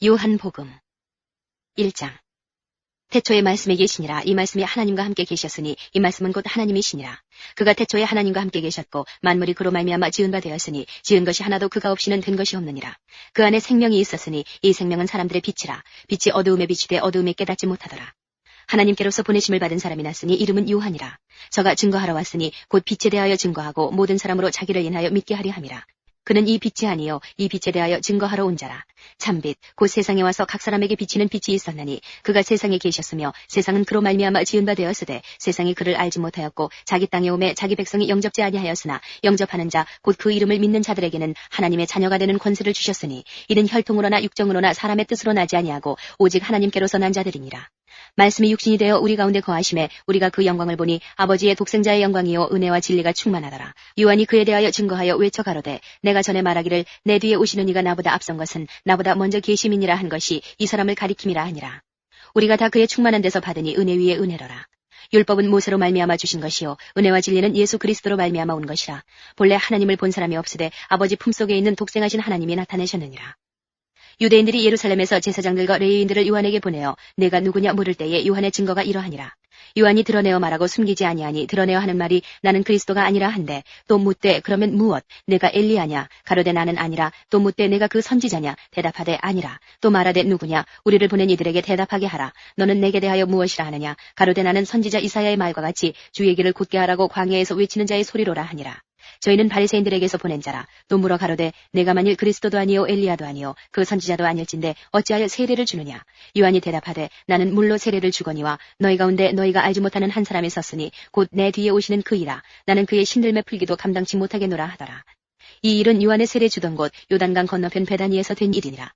요한복음 1장. 태초에 말씀이 계시니라. 이 말씀이 하나님과 함께 계셨으니 이 말씀은 곧 하나님이시니라. 그가 태초에 하나님과 함께 계셨고 만물이 그로 말미암아 지은 바 되었으니 지은 것이 하나도 그가 없이는 된 것이 없느니라. 그 안에 생명이 있었으니 이 생명은 사람들의 빛이라. 빛이 어두움에 비치되 어두움에 깨닫지 못하더라. 하나님께로서 보내심을 받은 사람이 났으니 이름은 요한이라. 저가 증거하러 왔으니 곧 빛에 대하여 증거하고 모든 사람으로 자기를 인하여 믿게 하려 함이라. 그는 이 빛이 아니요 이 빛에 대하여 증거하러 온 자라. 참빛 곧 세상에 와서 각 사람에게 비치는 빛이 있었나니 그가 세상에 계셨으며 세상은 그로 말미암아 지은 바 되었으되 세상이 그를 알지 못하였고 자기 땅에 오매 자기 백성이 영접지 아니하였으나 영접하는 자 곧 그 이름을 믿는 자들에게는 하나님의 자녀가 되는 권세를 주셨으니 이는 혈통으로나 육정으로나 사람의 뜻으로 나지 아니하고 오직 하나님께로서 난 자들이니라. 말씀이 육신이 되어 우리 가운데 거하심에 우리가 그 영광을 보니 아버지의 독생자의 영광이요 은혜와 진리가 충만하더라. 요한이 그에 대하여 증거하여 외쳐 가로되 내가 전에 말하기를 내 뒤에 오시는 이가 나보다 앞선 것은 나보다 먼저 계심이니라 한 것이 이 사람을 가리킴이라 하니라. 우리가 다 그의 충만한 데서 받으니 은혜 위에 은혜로라. 율법은 모세로 말미암아 주신 것이요 은혜와 진리는 예수 그리스도로 말미암아 온 것이라. 본래 하나님을 본 사람이 없으되 아버지 품속에 있는 독생하신 하나님이 나타내셨느니라. 유대인들이 예루살렘에서 제사장들과 레위인들을 요한에게 보내어 내가 누구냐 물을 때에 요한의 증거가 이러하니라. 요한이 드러내어 말하고 숨기지 아니하니 드러내어 하는 말이 나는 그리스도가 아니라 한데 또 묻되 그러면 무엇 내가 엘리야냐 가로되 나는 아니라 또 묻되 내가 그 선지자냐 대답하되 아니라 또 말하되 누구냐 우리를 보낸 이들에게 대답하게 하라. 너는 내게 대하여 무엇이라 하느냐 가로되 나는 선지자 이사야의 말과 같이 주의 길을 곧게 하라고 광야에서 외치는 자의 소리로라 하니라. 저희는 바리새인들에게서 보낸 자라. 또 물어 가로되 내가 만일 그리스도도 아니요 엘리야도 아니요 그 선지자도 아닐진데 어찌하여 세례를 주느냐. 요한이 대답하되 나는 물로 세례를 주거니와 너희 가운데 너희가 알지 못하는 한 사람이 섰으니 곧 내 뒤에 오시는 그이라. 나는 그의 신들매 풀기도 감당치 못하겠노라 하더라. 이 일은 요한의 세례 주던 곳 요단강 건너편 베다니에서 된 일이니라.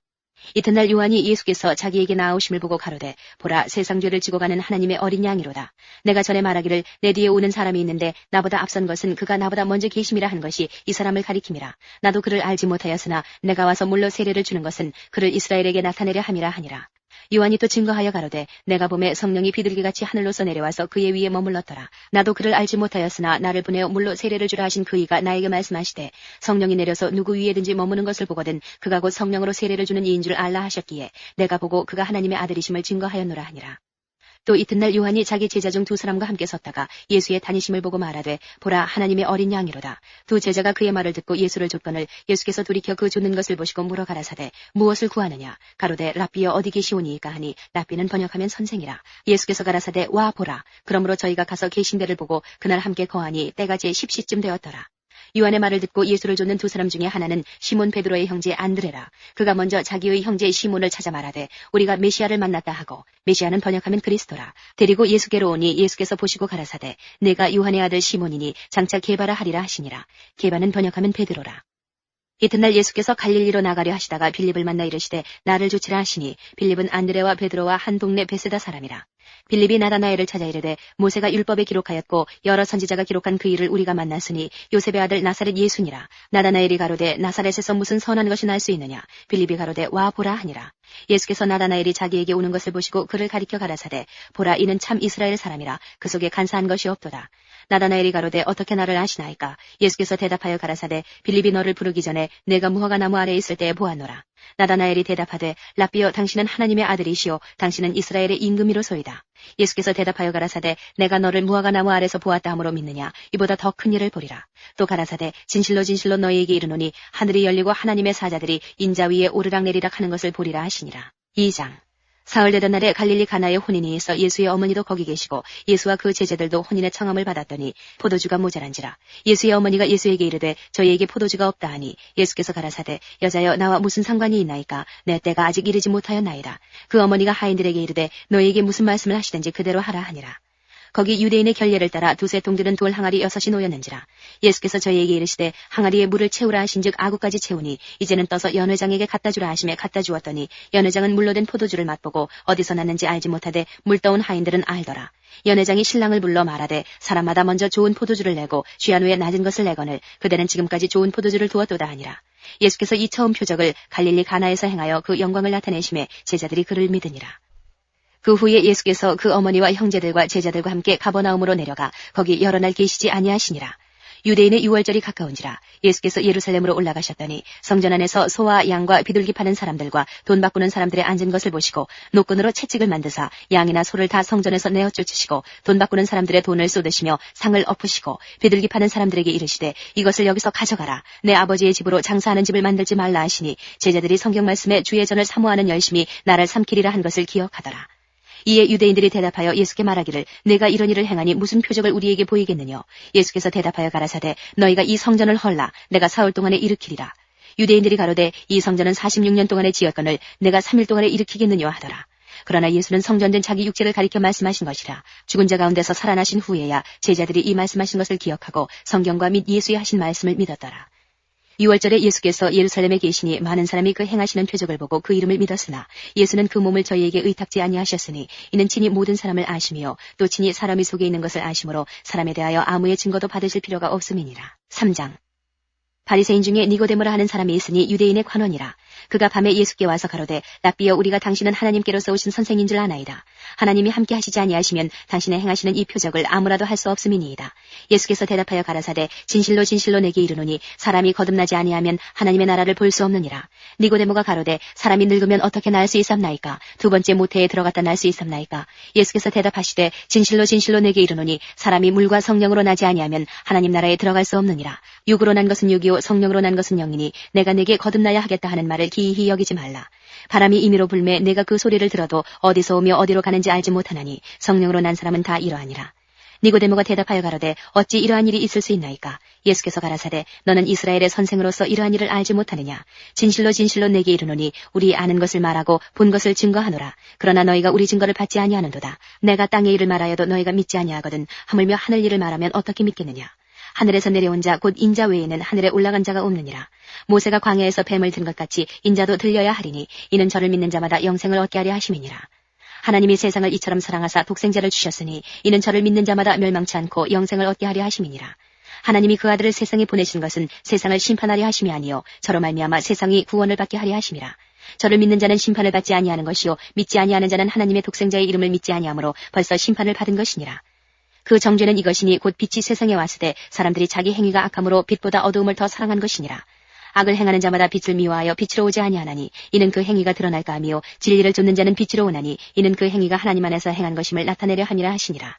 이튿날 요한이 예수께서 자기에게 나아오심을 보고 가로되 보라 세상 죄를 지고 가는 하나님의 어린 양이로다. 내가 전에 말하기를 내 뒤에 오는 사람이 있는데 나보다 앞선 것은 그가 나보다 먼저 계심이라 한 것이 이 사람을 가리킴이라. 나도 그를 알지 못하였으나 내가 와서 물로 세례를 주는 것은 그를 이스라엘에게 나타내려 함이라 하니라. 요한이 또 증거하여 가로되 내가 보매 성령이 비둘기같이 하늘로서 내려와서 그의 위에 머물렀더라. 나도 그를 알지 못하였으나 나를 보내어 물로 세례를 주라 하신 그이가 나에게 말씀하시되 성령이 내려서 누구 위에든지 머무는 것을 보거든 그가 곧 성령으로 세례를 주는 이인 줄 알라 하셨기에 내가 보고 그가 하나님의 아들이심을 증거하였노라 하니라. 또 이튿날 요한이 자기 제자 중 두 사람과 함께 섰다가 예수의 다니심을 보고 말하되 보라 하나님의 어린 양이로다. 두 제자가 그의 말을 듣고 예수를 쫓거늘 예수께서 돌이켜 그 쫓는 것을 보시고 물어 가라사대 무엇을 구하느냐 가로되 랍비여 어디 계시오니이까 하니 랍비는 번역하면 선생이라. 예수께서 가라사대 와 보라. 그러므로 저희가 가서 계신 데를 보고 그날 함께 거하니 때가 제 10시쯤 되었더라. 요한의 말을 듣고 예수를 쫓는 두 사람 중에 하나는 시몬 베드로의 형제 안드레라. 그가 먼저 자기의 형제 시몬을 찾아 말하되 우리가 메시아를 만났다 하고 메시아는 번역하면 그리스도라. 데리고 예수께로 오니 예수께서 보시고 가라사대 내가 요한의 아들 시몬이니 장차 게바라 하리라 하시니라. 게바는 번역하면 베드로라. 이튿날 예수께서 갈릴리로 나가려 하시다가 빌립을 만나 이르시되 나를 쫓으라 하시니 빌립은 안드레와 베드로와 한 동네 베세다 사람이라. 빌립이 나다나엘을 찾아 이르되 모세가 율법에 기록하였고 여러 선지자가 기록한 그 일을 우리가 만났으니 요셉의 아들 나사렛 예수니라. 나다나엘이 가로되 나사렛에서 무슨 선한 것이 날 수 있느냐. 빌립이 가로되 와 보라 하니라. 예수께서 나다나엘이 자기에게 오는 것을 보시고 그를 가리켜 가라사대 보라 이는 참 이스라엘 사람이라. 그 속에 간사한 것이 없도다. 나다나엘이 가로되 어떻게 나를 아시나이까. 예수께서 대답하여 가라사대 빌립이 너를 부르기 전에 내가 무화과 나무 아래에 있을 때에 보았노라. 나다나엘이 대답하되 랍비여 당신은 하나님의 아들이시오 당신은 이스라엘의 임금이로소이다. 예수께서 대답하여 가라사대 내가 너를 무화과 나무 아래서 보았다 함으로 믿느냐. 이보다 더 큰 일을 보리라. 또 가라사대 진실로 진실로 너희에게 이르노니 하늘이 열리고 하나님의 사자들이 인자 위에 오르락내리락 하는 것을 보리라 하시니라. 2장. 사흘 되던 날에 갈릴리 가나의 혼인이 있어 예수의 어머니도 거기 계시고 예수와 그 제자들도 혼인의 청함을 받았더니 포도주가 모자란지라. 예수의 어머니가 예수에게 이르되 저희에게 포도주가 없다 하니 예수께서 가라사대 여자여 나와 무슨 상관이 있나이까. 내 때가 아직 이르지 못하였나이다. 그 어머니가 하인들에게 이르되 너희에게 무슨 말씀을 하시든지 그대로 하라 하니라. 거기 유대인의 결례를 따라 두세 통들은 돌 항아리 6이 놓였는지라. 예수께서 저희에게 이르시되 항아리에 물을 채우라 하신즉 아구까지 채우니 이제는 떠서 연회장에게 갖다 주라 하시매 갖다 주었더니 연회장은 물로 된 포도주를 맛보고 어디서 났는지 알지 못하되 물 떠온 하인들은 알더라. 연회장이 신랑을 불러 말하되 사람마다 먼저 좋은 포도주를 내고 취한 후에 낮은 것을 내거늘 그대는 지금까지 좋은 포도주를 두었도다 하니라. 예수께서 이 처음 표적을 갈릴리 가나에서 행하여 그 영광을 나타내심에 제자들이 그를 믿으니라. 그 후에 예수께서 그 어머니와 형제들과 제자들과 함께 가버나움으로 내려가 거기 여러 날 계시지 아니하시니라. 유대인의 유월절이 가까운지라 예수께서 예루살렘으로 올라가셨더니 성전 안에서 소와 양과 비둘기 파는 사람들과 돈 바꾸는 사람들의 앉은 것을 보시고 노끈으로 채찍을 만드사 양이나 소를 다 성전에서 내어 쫓으시고 돈 바꾸는 사람들의 돈을 쏟으시며 상을 엎으시고 비둘기 파는 사람들에게 이르시되 이것을 여기서 가져가라. 내 아버지의 집으로 장사하는 집을 만들지 말라 하시니 제자들이 성경 말씀에 주의 전을 사모하는 열심이 나를 삼키리라 한 것을 기억하더라. 이에 유대인들이 대답하여 예수께 말하기를 내가 이런 일을 행하니 무슨 표적을 우리에게 보이겠느냐. 예수께서 대답하여 가라사대 너희가 이 성전을 헐라 내가 사흘 동안에 일으키리라. 유대인들이 가로되 이 성전은 46년 동안에 지었거늘 내가 3일 동안에 일으키겠느냐 하더라. 그러나 예수는 성전된 자기 육체를 가리켜 말씀하신 것이라. 죽은 자 가운데서 살아나신 후에야 제자들이 이 말씀하신 것을 기억하고 성경과 및 예수의 하신 말씀을 믿었더라. 6월절에 예수께서 예루살렘에 계시니 많은 사람이 그 행하시는 표적을 보고 그 이름을 믿었으나 예수는 그 몸을 저희에게 의탁지 아니하셨으니 이는 친히 모든 사람을 아심이요 또 친히 사람이 속에 있는 것을 아심으로 사람에 대하여 아무의 증거도 받으실 필요가 없음이니라. 3장 바리새인 중에 니고데모라 하는 사람이 있으니 유대인의 관원이라. 그가 밤에 예수께 와서 가로되 랍비여 우리가 당신은 하나님께로서 오신 선생인 줄 아나이다. 하나님이 함께 하시지 아니하시면 당신의 행하시는 이 표적을 아무라도 할 수 없음이니이다. 예수께서 대답하여 가라사대 진실로 진실로 내게 이르노니 사람이 거듭나지 아니하면 하나님의 나라를 볼 수 없느니라. 니고데모가 가로되 사람이 늙으면 어떻게 날 수 있삼나이까? 두 번째 모태에 들어갔다 날 수 있삼나이까? 예수께서 대답하시되 진실로 진실로 내게 이르노니 사람이 물과 성령으로 나지 아니하면 하나님 나라에 들어갈 수 없느니라. 육으로 난 것은 육이요 성령으로 난 것은 영이니 내가 내게 거듭나야 하겠다 하는 말을 기이히 여기지 말라. 바람이 임의로 불매 내가 그 소리를 들어도 어디서 오며 어디로 가는지 알지 못하나니 성령으로 난 사람은 다 이러하니라. 니고데모가 대답하여 가로되 어찌 이러한 일이 있을 수 있나이까? 예수께서 가라사대 너는 이스라엘의 선생으로서 이러한 일을 알지 못하느냐? 진실로 진실로 내게 이르노니 우리 아는 것을 말하고 본 것을 증거하노라. 그러나 너희가 우리 증거를 받지 아니하는도다. 내가 땅의 일을 말하여도 너희가 믿지 아니하거든 하물며 하늘 일을 말하면 어떻게 믿겠느냐? 하늘에서 내려온 자 곧 인자 외에는 하늘에 올라간 자가 없느니라. 모세가 광야에서 뱀을 든 것 같이 인자도 들려야 하리니 이는 저를 믿는 자마다 영생을 얻게 하려 하심이니라. 하나님이 세상을 이처럼 사랑하사 독생자를 주셨으니 이는 저를 믿는 자마다 멸망치 않고 영생을 얻게 하려 하심이니라. 하나님이 그 아들을 세상에 보내신 것은 세상을 심판하려 하심이 아니요 저로 말미암아 세상이 구원을 받게 하려 하심이라. 저를 믿는 자는 심판을 받지 아니하는 것이요 믿지 아니하는 자는 하나님의 독생자의 이름을 믿지 아니하므로 벌써 심판을 받은 것이니라. 그 정죄는 이것이니 곧 빛이 세상에 왔으되 사람들이 자기 행위가 악함으로 빛보다 어두움을 더 사랑한 것이니라. 악을 행하는 자마다 빛을 미워하여 빛으로 오지 아니하나니 이는 그 행위가 드러날까 하며 진리를 좇는 자는 빛으로 오나니 이는 그 행위가 하나님 안에서 행한 것임을 나타내려 함이라 하시니라.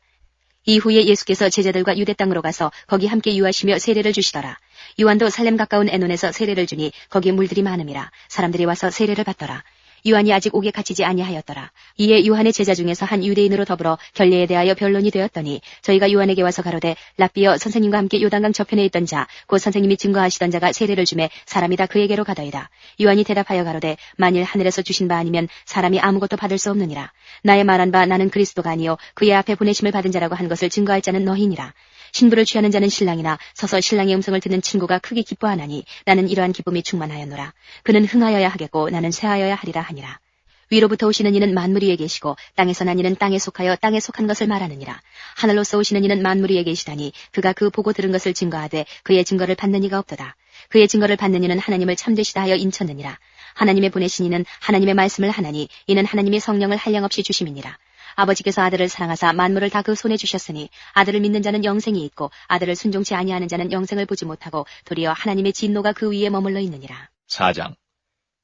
이후에 예수께서 제자들과 유대 땅으로 가서 거기 함께 유하시며 세례를 주시더라. 요한도 살렘 가까운 에논에서 세례를 주니 거기 물들이 많음이라. 사람들이 와서 세례를 받더라. 요한이 아직 옥에 갇히지 아니하였더라. 이에 요한의 제자 중에서 한 유대인으로 더불어 결례에 대하여 변론이 되었더니 저희가 요한에게 와서 가로되 랍비여 선생님과 함께 요단강 저편에 있던 자 곧 선생님이 증거하시던 자가 세례를 주매 사람이 다 그에게로 가더이다. 요한이 대답하여 가로되 만일 하늘에서 주신 바 아니면 사람이 아무것도 받을 수 없느니라. 나의 말한 바 나는 그리스도가 아니요 그의 앞에 보내심을 받은 자라고 한 것을 증거할 자는 너희니라. 신부를 취하는 자는 신랑이나 서서 신랑의 음성을 듣는 친구가 크게 기뻐하나니 나는 이러한 기쁨이 충만하였노라. 그는 흥하여야 하겠고 나는 쇠하여야 하리라 하니라. 위로부터 오시는 이는 만물 위에 계시고 땅에서 난 이는 땅에 속하여 땅에 속한 것을 말하느니라. 하늘로서 오시는 이는 만물 위에 계시다니 그가 그 보고 들은 것을 증거하되 그의 증거를 받는 이가 없도다. 그의 증거를 받는 이는 하나님을 참되시다 하여 인쳤느니라. 하나님의 보내신 이는 하나님의 말씀을 하나니 이는 하나님이 성령을 한량없이 주심이니라. 아버지께서 아들을 사랑하사 만물을 다 그 손에 주셨으니 아들을 믿는 자는 영생이 있고 아들을 순종치 아니하는 자는 영생을 보지 못하고 도리어 하나님의 진노가 그 위에 머물러 있느니라. 4장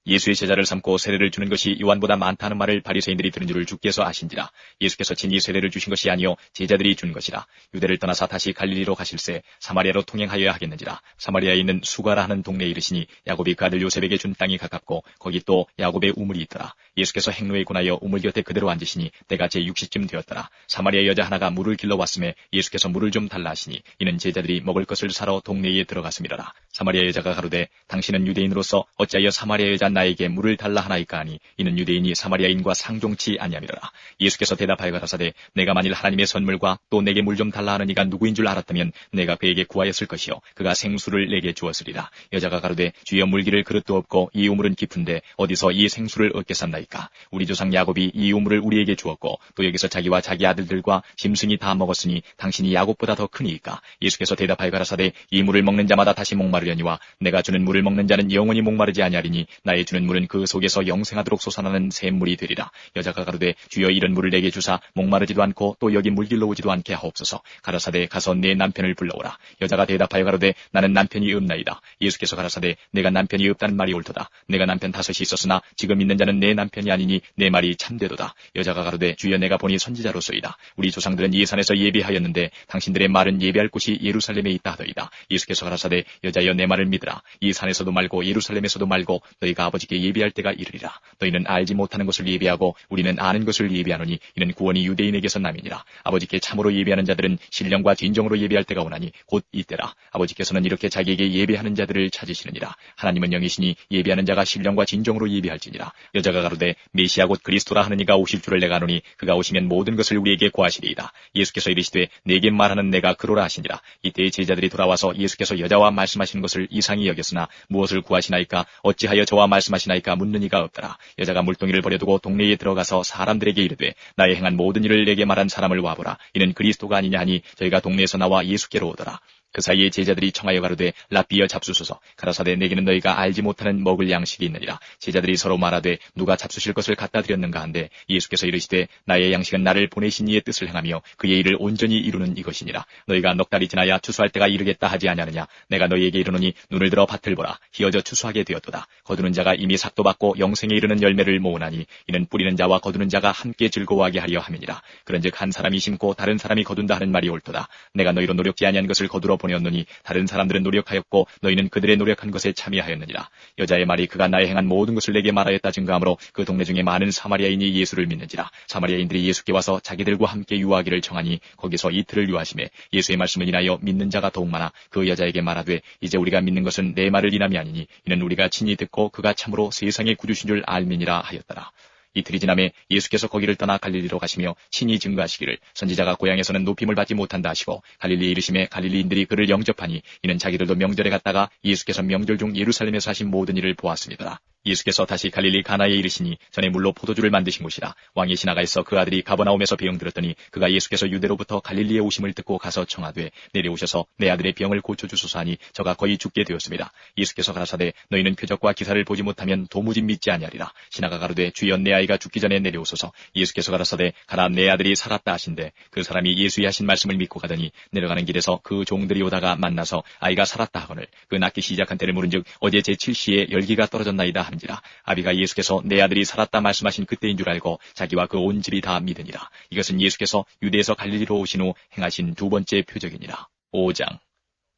예수의 제자를 삼고 세례를 주는 것이 요한보다 많다는 말을 바리새인들이 들은 줄을 주께서 아신지라. 예수께서 친히 세례를 주신 것이 아니요 제자들이 준 것이라. 유대를 떠나사 다시 갈릴리로 가실새 사마리아로 통행하여야 하겠는지라. 사마리아에 있는 수가라 하는 동네에 이르시니 야곱이 그 아들 요셉에게 준 땅이 가깝고 거기 또 야곱의 우물이 있더라. 예수께서 행로에 권하여 우물 곁에 그대로 앉으시니 때가 제6시쯤 되었더라. 사마리아 여자 하나가 물을 길러 왔음에 예수께서 물을 좀 달라 하시니 이는 제자들이 먹을 것을 사러 동네에 들어갔음이라라. 사마리아 여자가 가로되 당신은 유대인으로서 어찌하여 사마리아 여자 나에게 물을 달라 하나이까 하니 이는 유대인이 사마리아인과 상종치 아니함이로라. 예수께서 대답하여 가라사대 내가 만일 하나님의 선물과 또 내게 물 좀 달라 하는 이가 누구인 줄 알았다면 내가 그에게 구하였을 것이요 그가 생수를 내게 주었으리라. 여자가 가로되 주여 물기를 그릇도 없고 이 우물은 깊은데 어디서 이 생수를 얻겠삼나이까. 아니하리이까? 우리 조상 야곱이 이 우물을 우리에게 주었고 또 여기서 자기와 자기 아들들과 짐승이 다 먹었으니 당신이 야곱보다 더 크니이까? 예수께서 대답하여 가라사대 이 물을 먹는 자마다 다시 목마르려니와 내가 주는 물을 먹는 자는 영원히 목마르지 아니하리니 나의 주는 물은 그 속에서 영생하도록 솟아나는 샘물이 되리라. 여자가 가로되 주여 이런 물을 내게 주사 목마르지도 않고 또 여기 물길로 오지도 않게 하옵소서. 가라사대 가서 내 남편을 불러오라. 여자가 대답하여 가로되 나는 남편이 없나이다. 예수께서 가라사대 내가 남편이 없다는 말이 옳도다. 내가 남편 5이 있었으나 지금 있는 자는 내 남편이 아니니 내 말이 참되도다. 여자가 가로되 주여 내가 보니 선지자로소이다. 우리 조상들은 이 산에서 예배하였는데 당신들의 말은 예배할 곳이 예루살렘에 있다 하더이다. 예수께서 가라사대 여자여 내 말을 믿으라. 이 산에서도 말고 예루살렘에서도 말고 너희가 아버지께 예배할 때가 이르리라. 너희는 알지 못하는 것을 예배하고 우리는 아는 것을 예배하노니 이는 구원이 유대인에게서 남이니라. 아버지께 참으로 예배하는 자들은 신령과 진정으로 예배할 때가 오나니 곧 이때라. 아버지께서는 이렇게 자기에게 예배하는 자들을 찾으시느니라. 하나님은 영이시니 예배하는 자가 신령과 진정으로 예배할지니라. 여자가 가로되 메시아 곧 그리스도라 하는 이가 오실 줄을 내가 아노니 그가 오시면 모든 것을 우리에게 고하시리이다. 예수께서 이르시되 내게 말하는 내가 그로라 하시니라. 이때 제자들이 돌아와서 예수께서 여자와 말씀하시는 것을 이상히 여겼으나 무엇을 구하시나이까 어찌하여 저와 말씀하시나이까 묻는 이가 없더라. 여자가 물동이를 버려두고 동네에 들어가서 사람들에게 이르되 나의 행한 모든 일을 내게 말한 사람을 와보라. 이는 그리스도가 아니냐 하니 저희가 동네에서 나와 예수께로 오더라. 그 사이에 제자들이 청하여 가로되 랍비여 잡수소서. 가라사대 내게는 너희가 알지 못하는 먹을 양식이 있느니라. 제자들이 서로 말하되 누가 잡수실 것을 갖다 드렸는가 한데 예수께서 이르시되 나의 양식은 나를 보내신 이의 뜻을 행하며 그의 일을 온전히 이루는 이것이니라. 너희가 넉 달이 지나야 추수할 때가 이르겠다 하지 아니하느냐. 내가 너희에게 이르노니 눈을 들어 밭을 보라. 희어져 추수하게 되었도다. 거두는 자가 이미 삭도 받고 영생에 이르는 열매를 모으나니 이는 뿌리는 자와 거두는 자가 함께 즐거워하게 하려 함이니라. 그런즉 한 사람이 심고 다른 사람이 거둔다 하는 말이 옳도다. 내가 너희로 노력지 아니한 것을 거두러 보내었노니 다른 사람들은 노력하였고 너희는 그들의 노력한 것에 참여하였느니라. 여자의 말이 그가 나의 행한 모든 것을 내게 말하였다 증거하므로 그 동네 중에 많은 사마리아인이 예수를 믿는지라. 사마리아인들이 예수께 와서 자기들과 함께 유하기를 청하니 거기서 이틀을 유하시매 예수의 말씀을 인하여 믿는 자가 더욱 많아 그 여자에게 말하되 이제 우리가 믿는 것은 내 말을 인함이 아니니 이는 우리가 친히 듣고 그가 참으로 세상의 구주신 줄 알미니라 하였더라. 이틀이 지나매 예수께서 거기를 떠나 갈릴리로 가시며 친히 증거하시기를 선지자가 고향에서는 높임을 받지 못한다 하시고 갈릴리에 이르심에 갈릴리인들이 그를 영접하니 이는 자기들도 명절에 갔다가 예수께서 명절 중 예루살렘에서 하신 모든 일을 보았습니다. 예수께서 다시 갈릴리 가나에 이르시니 전에 물로 포도주를 만드신 곳이라. 왕이 지나가 있어 그 아들이 가버나움에서 병 들었더니 그가 예수께서 유대로부터 갈릴리에 오심을 듣고 가서 청하되 내려오셔서 내 아들의 병을 고쳐주소서 하니 저가 거의 죽게 되었습니다. 예수께서 가라사대 너희는 표적과 기사를 보지 못하면 도무지 믿지 아니하리라. 신하가 가로되 주여 내 아이가 죽기 전에 내려오소서. 예수께서 가라사대 가라 내 아들이 살았다 하신대 그 사람이 예수의 하신 말씀을 믿고 가더니 내려가는 길에서 그 종들이 오다가 만나서 아이가 살았다 하거늘 그 낳기 시작한 때를 물은즉 어제 제7시에 열기가 떨어졌나이다 하는지라. 아비가 예수께서 내 아들이 살았다 말씀하신 그때인 줄 알고 자기와 그 온 집이 다 믿으니라. 이것은 예수께서 유대에서 갈릴리로 오신 후 행하신 두 번째 표적이니라. 5장.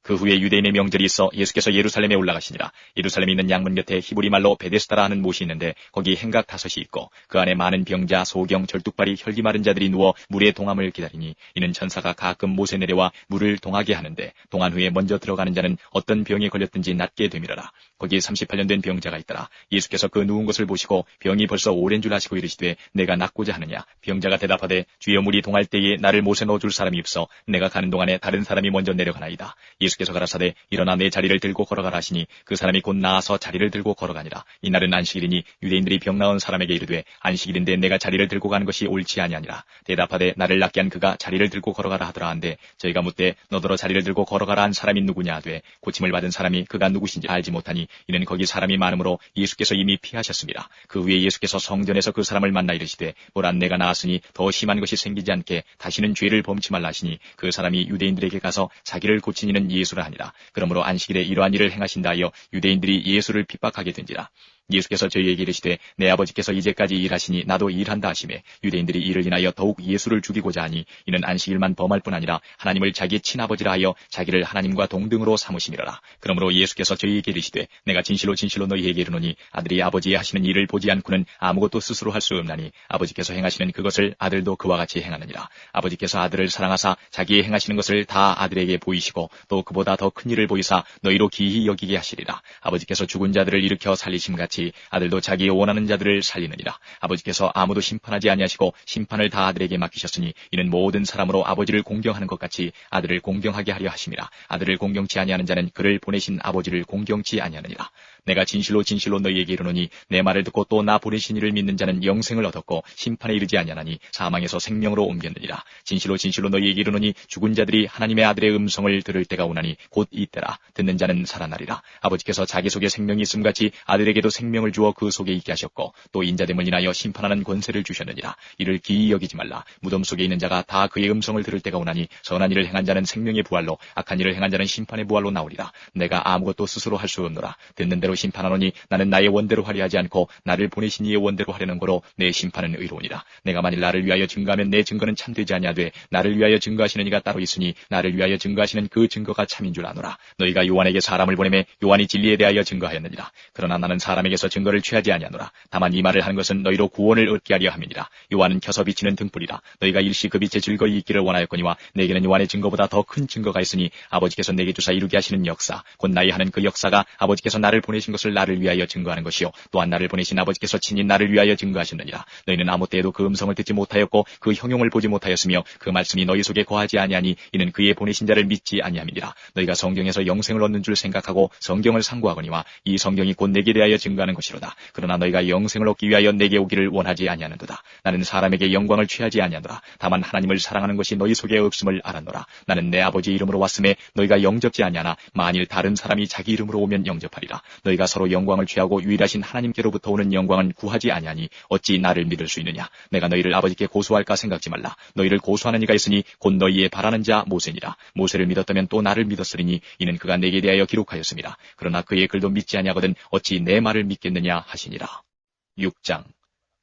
그 후에 유대인의 명절이 있어 예수께서 예루살렘에 올라가시니라. 예루살렘에 있는 양문 곁에 히브리 말로 베데스다라 하는 못이 있는데 거기 행각 5이 있고 그 안에 많은 병자, 소경, 절뚝발이 혈기 마른 자들이 누워 물의 동함을 기다리니 이는 천사가 가끔 못에 내려와 물을 동하게 하는데 동한 후에 먼저 들어가는 자는 어떤 병에 걸렸든지 낫게 되밀어라. 거기에 38년 된 병자가 있더라. 예수께서 그 누운 것을 보시고 병이 벌써 오랜 줄 아시고 이르시되 내가 낫고자 하느냐. 병자가 대답하되 주여 물이 동할 때에 나를 못에 넣어줄 사람이 없어 내가 가는 동안에 다른 사람이 먼저 내려가나이다. 예수께서 가라사대 일어나 내 자리를 들고 걸어가라 하시니 그 사람이 곧 나아서 자리를 들고 걸어가니라. 이날은 안식일이니 유대인들이 병 나은 사람에게 이르되 안식일인데 내가 자리를 들고 가는 것이 옳지 아니하니라. 대답하되 나를 낫게 한 그가 자리를 들고 걸어가라 하더라 한데 저희가 묻되 너더러 자리를 들고 걸어가라 한 사람이 누구냐 하되 고침을 받은 사람이 그가 누구신지 알지 못하니 이는 거기 사람이 많으므로 예수께서 이미 피하셨습니다. 그 후에 예수께서 성전에서 그 사람을 만나 이르시되 보라 내가 나았으니 더 심한 것이 생기지 않게 다시는 죄를 범치 말라 하시니 그 사람이 유대인들에게 가서 자기를 고친 이는 예수라 하니라. 그러므로 안식일에 이러한 일을 행하신다 하여 유대인들이 예수를 핍박하게 된지라. 예수께서 저희에게 이르시되 내 아버지께서 이제까지 일하시니 나도 일한다 하시매 유대인들이 이를 인하여 더욱 예수를 죽이고자 하니 이는 안식일만 범할 뿐 아니라 하나님을 자기 친아버지라 하여 자기를 하나님과 동등으로 삼으심이라. 그러므로 예수께서 저희에게 이르시되 내가 진실로 진실로 너희에게 이르노니 아들이 아버지의 하시는 일을 보지 않고는 아무것도 스스로 할 수 없나니 아버지께서 행하시는 그것을 아들도 그와 같이 행하느니라. 아버지께서 아들을 사랑하사 자기의 행하시는 것을 다 아들에게 보이시고 또 그보다 더 큰 일을 보이사 너희로 기히 여기게 하시리라. 아버지께서 죽은 자들을 일으켜 살리심같이 아들도 자기의 원하는 자들을 살리느니라. 아버지께서 아무도 심판하지 아니하시고 심판을 다 아들에게 맡기셨으니 이는 모든 사람으로 아버지를 공경하는 것 같이 아들을 공경하게 하려 하심이라. 아들을 공경치 아니하는 자는 그를 보내신 아버지를 공경치 아니하느니라. 내가 진실로 진실로 너희에게 이르노니 내 말을 듣고 또 나 보내신 이를 믿는 자는 영생을 얻었고 심판에 이르지 아니하나니 사망에서 생명으로 옮겼느니라. 진실로 진실로 너희에게 이르노니 죽은 자들이 하나님의 아들의 음성을 들을 때가 오나니 곧 이때라. 듣는 자는 살아나리라. 아버지께서 자기 속에 생명이 있음 같이 아들에게도 생명을 주어 그 속에 있게 하셨고 또 인자됨을 인하여 심판하는 권세를 주셨느니라. 이를 기이 여기지 말라. 무덤 속에 있는 자가 다 그의 음성을 들을 때가 오나니 선한 일을 행한 자는 생명의 부활로 악한 일을 행한 자는 심판의 부활로 나오리라. 내가 아무것도 스스로 할 수 없노라. 듣는 대로 심판하노니 나는 나의 원대로 하려 하지 않고 나를 보내신 이의 원대로 하려는 거로 내 심판은 의로우니라. 내가 만일 나를 위하여 증거하면 내 증거는 참되지 아니하되 나를 위하여 증거하시는 이가 따로 있으니 나를 위하여 증거하시는 그 증거가 참인 줄 아노라. 너희가 요한에게 사람을 보내매 요한이 진리에 대하여 증거하였느니라. 그러나 나는 사람에게서 증거를 취하지 아니하노라. 다만 이 말을 하는 것은 너희로 구원을 얻게 하려 함이니라. 요한은 켜서 비치는 등불이라. 너희가 일시 그 빛에 즐거이 있기를 원하였거니와 내게는 요한의 증거보다 더 큰 증거가 있으니 아버지께서 내게 주사 이루게 하시는 역사 곧 나의 하는 그 역사가 아버지께서 나를 보내신 것을 나를 위하여 증거하는 것이요 또한 나를 보내신 아버지께서 친히 나를 위하여 증거하셨느니라. 너희는 아무 때에도 그 음성을 듣지 못하였고 그 형용을 보지 못하였으며 그 말씀이 너희 속에 거하지 아니하니 이는 그의 보내신 자를 믿지 아니함이니라. 너희가 성경에서 영생을 얻는 줄 생각하고 성경을 상고하거니와 이 성경이 곧 내게 대하여 증거하는 것이로다. 그러나 너희가 영생을 얻기 위하여 내게 오기를 원하지 아니하는도다. 나는 사람에게 영광을 취하지 아니하노라. 다만 하나님을 사랑하는 것이 너희 속에 없음을 알았노라. 나는 내 아버지 이름으로 왔음에 너희가 영접지 아니하나 만일 다른 사람이 자기 이름으로 오면 영접하리라. 너희가 서로 영광을 취하고 유일하신 하나님께로부터 오는 영광은 구하지 아니하니 어찌 나를 믿을 수 있느냐. 내가 너희를 아버지께 고소할까 생각지 말라. 너희를 고소하는 이가 있으니 곧 너희의 바라는 자 모세니라. 모세를 믿었다면 또 나를 믿었으리니 이는 그가 내게 대하여 기록하였음이라. 그러나 그의 글도 믿지 아니하거든 어찌 내 말을 믿겠느냐 하시니라. 6장.